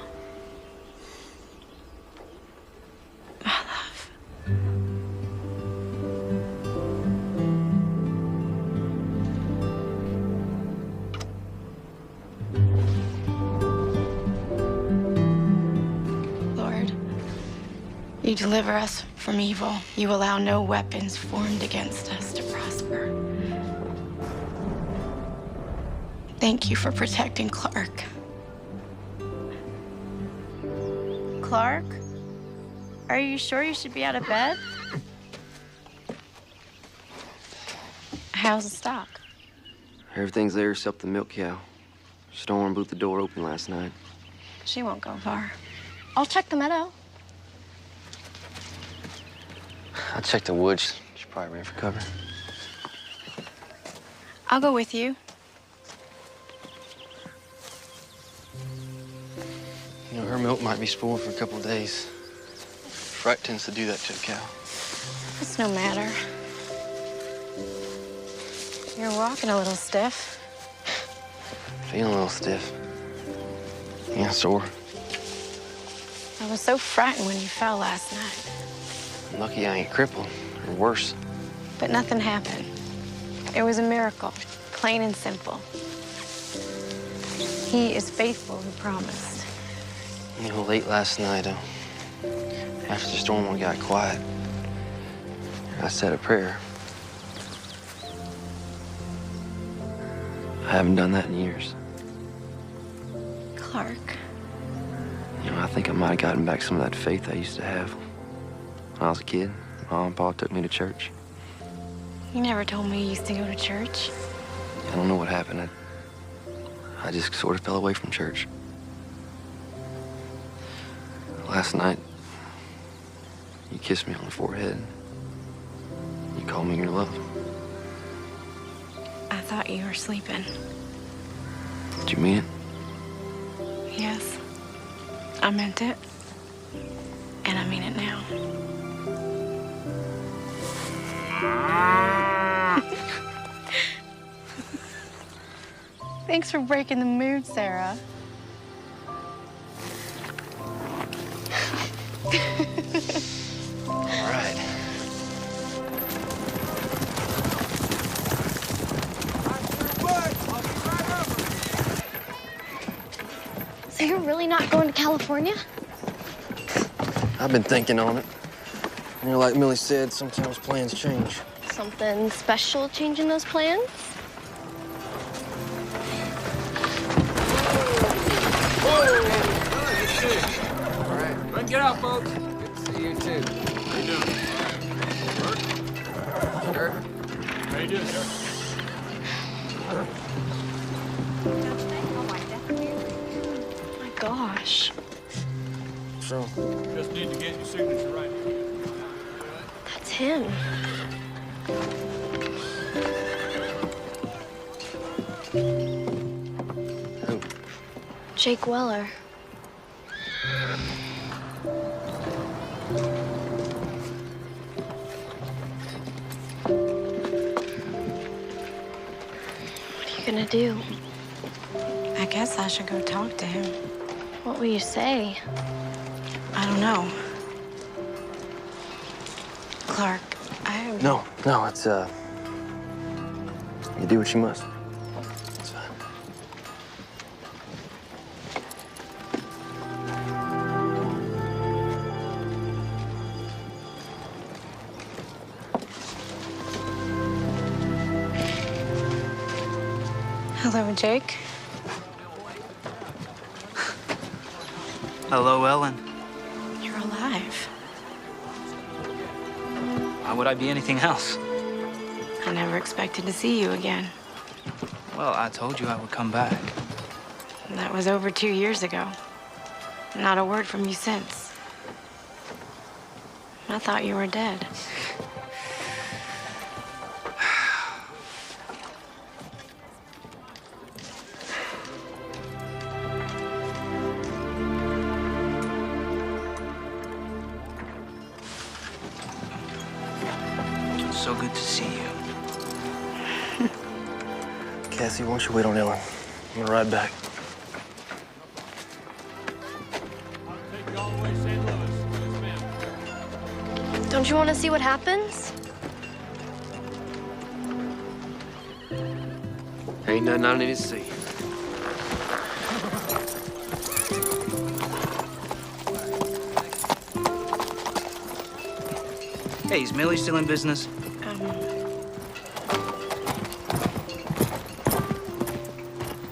deliver us from evil. You allow no weapons formed against us to prosper. Thank you for protecting Clark. Clark? Are you sure you should be out of bed? How's the stock? Everything's there except the milk cow. Storm blew the door open last night. She won't go far. I'll check the meadow. I checked the woods. She probably ran for cover. I'll go with you. You know, her milk might be spoiled for a couple of days. Fright tends to do that to a cow. It's no matter. You're walking a little stiff. Feeling a little stiff. Yeah, sore. I was so frightened when you fell last night. Lucky I ain't crippled, or worse. But nothing happened. It was a miracle, plain and simple. He is faithful who promised. You know, late last night, after the storm got quiet, I said a prayer. I haven't done that in years. Clark. You know, I think I might have gotten back some of that faith I used to have. When I was a kid, Mom and Pa took me to church. You never told me you used to go to church. I don't know what happened. I just sort of fell away from church. Last night, you kissed me on the forehead. You called me your love. I thought you were sleeping. Did you mean it? Yes. I meant it. And I mean it now. Thanks for breaking the mood, Sarah. All right. So you're really not going to California? I've been thinking on it. You know, like Millie said, sometimes plans change. Something special changing those plans? All right. Let's get out, folks. Good to see you, too. How you doing? Sure. How you doing, sir? My gosh. So? Just need to get your signature right. That's him. Who? Jake Weller. What are you gonna do? I guess I should go talk to him. What will you say? I don't know. Clark, No, it's, you do what you must. It's fine. Hello, Jake. Hello, Ellen. You're alive. Why would I be anything else? I never expected to see you again. Well, I told you I would come back. That was over 2 years ago. Not a word from you since. I thought you were dead. So good to see you. Cassie, why don't you wait on Ellen? I'm gonna ride back. Don't you want to see what happens? Ain't nothing I need to see. Hey, is Millie still in business?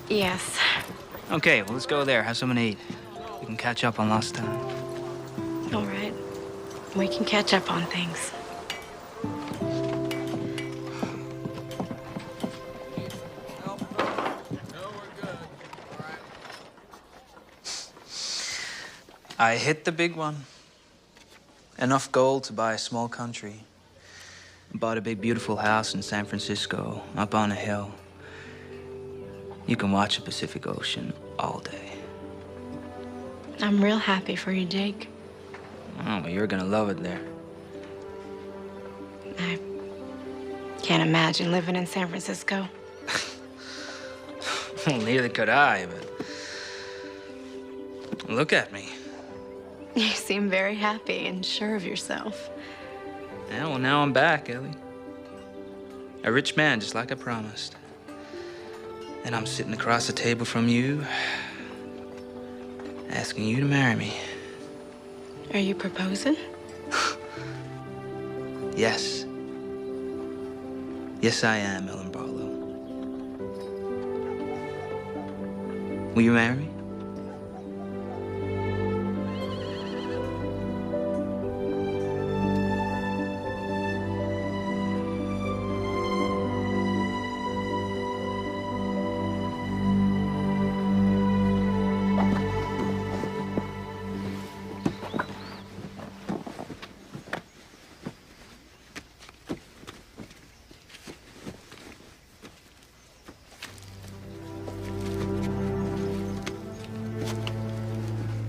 Yes. Okay, well, let's go there, have something to eat. We can catch up on lost time. All right. We can catch up on things. I hit the big one. Enough gold to buy a small country. Bought a big, beautiful house in San Francisco, up on a hill. You can watch the Pacific Ocean all day. I'm real happy for you, Jake. Oh, well, you're gonna love it there. I can't imagine living in San Francisco. Well, neither could I, but... Look at me. You seem very happy and sure of yourself. Yeah, well, now I'm back, Ellie. A rich man, just like I promised. And I'm sitting across the table from you, asking you to marry me. Are you proposing? Yes. Yes, I am, Ellen Barlow. Will you marry me?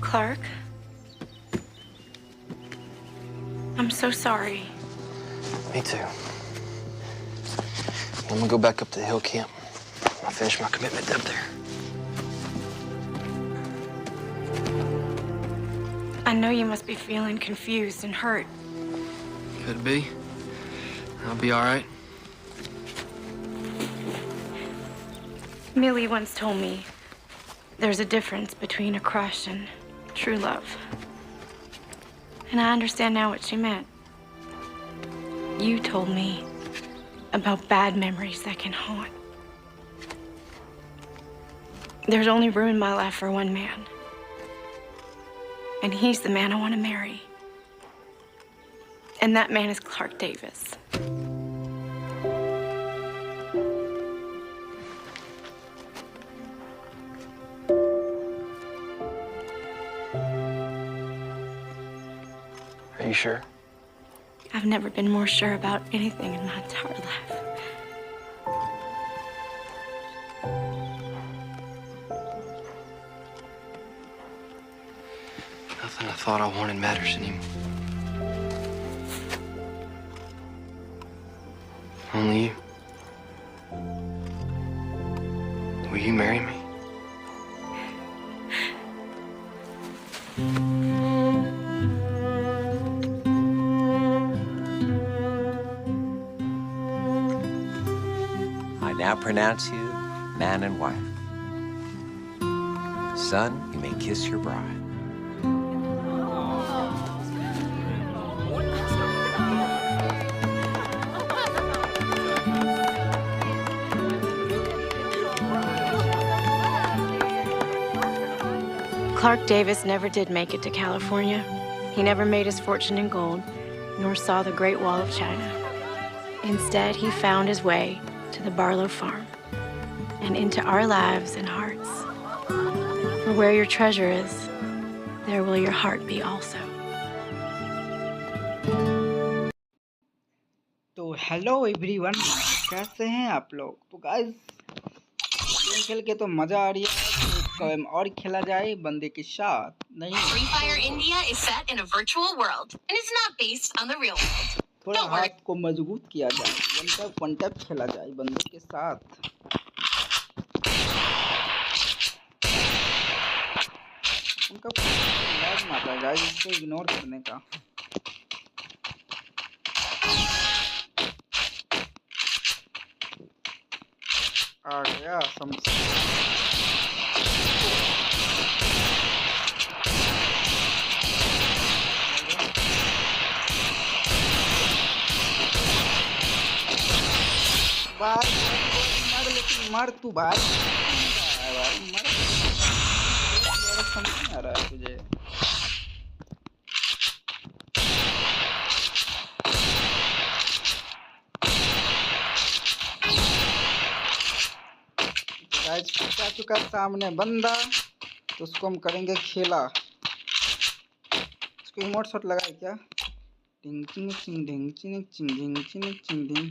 Clark? I'm so sorry. Me too. I'm gonna go back up to the hill camp. I'll finish my commitment up there. I know you must be feeling confused and hurt. Could be. I'll be all right. Millie once told me there's a difference between a crush and true love. And I understand now what she meant. You told me about bad memories that can haunt. There's only room in my life for one man. And he's the man I want to marry. And that man is Clark Davis. Are you sure? I've never been more sure about anything in my entire life. Nothing I thought I wanted matters anymore. Only you. Will you marry me? I now pronounce you man and wife. Son, you may kiss your bride. Clark Davis never did make it to California. He never made his fortune in gold, nor saw the Great Wall of China. Instead, he found his way to the Barlow farm and into our lives and hearts. For where your treasure is, there will your heart be also. तो hello everyone, कैसे हैं आप लोग? तो guys game खेल के तो मजा आ रही है, तो गेम और खेला जाए बंदे के साथ नहीं। Free Fire India is set in a virtual world and is not based on the real world. थोड़ा हाथ को मजबूत किया जाए, वन टैप खेला जाए बंदे के साथ। उनका लैग मारता है गाइस, इसको इग्नोर करने का। आ गया समझ। भाई मर, लेकिन मर तू भाई। भाई मर, मेरा समझ नहीं आ रहा है तुझे। गाइस आ चुका सामने बंदा, तो उसको हम करेंगे खेला। इसको इमोट शॉट लगाए क्या? टिंग चिंग चिंग ढिंग चिंग चिंग ढिंग चिंग चिंग ढिंग।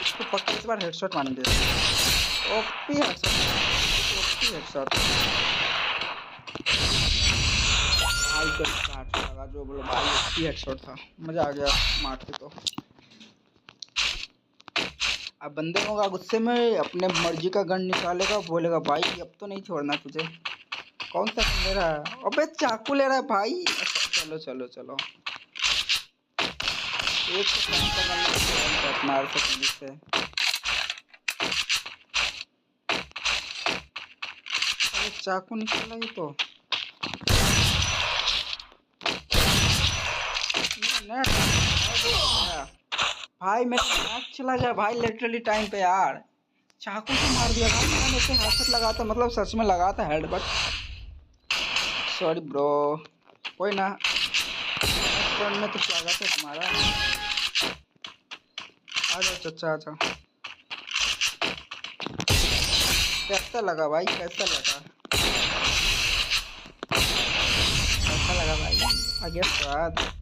इसको पक्का इस बार हेडशॉट मारेंगे। OP headshot, OP headshot. भाई का शॉट लगा, जो बोलो भाई ओपी हेडशॉट था, मजा आ गया मार के। तो अब बंदे होगा गुस्से में अपने मर्जी का गन निकालेगा, बोलेगा भाई अब तो नहीं छोड़ना तुझे। कौन सा गन ले रहा है? अबे चाकू ले रहा है भाई। चलो चलो चलो, एक तो काम का मार सकते जिससे। अरे चाकू निकाला ही तो। भाई मेरा मैच चला गया भाई, लिटरली टाइम पे यार। चाकू से मार दिया भाई, मैंने ऐसे हेडशॉट लगा था, मतलब सच में लगा था हेड, बट सॉरी ब्रो। कोई ना, नेक्स्ट में तो स्वागत है तुम्हारा। आ जाओ चचा, आ जाओ। कैसा लगा भाई, कैसा लगा? कैसा लगा भाई? आ गया स्वाद।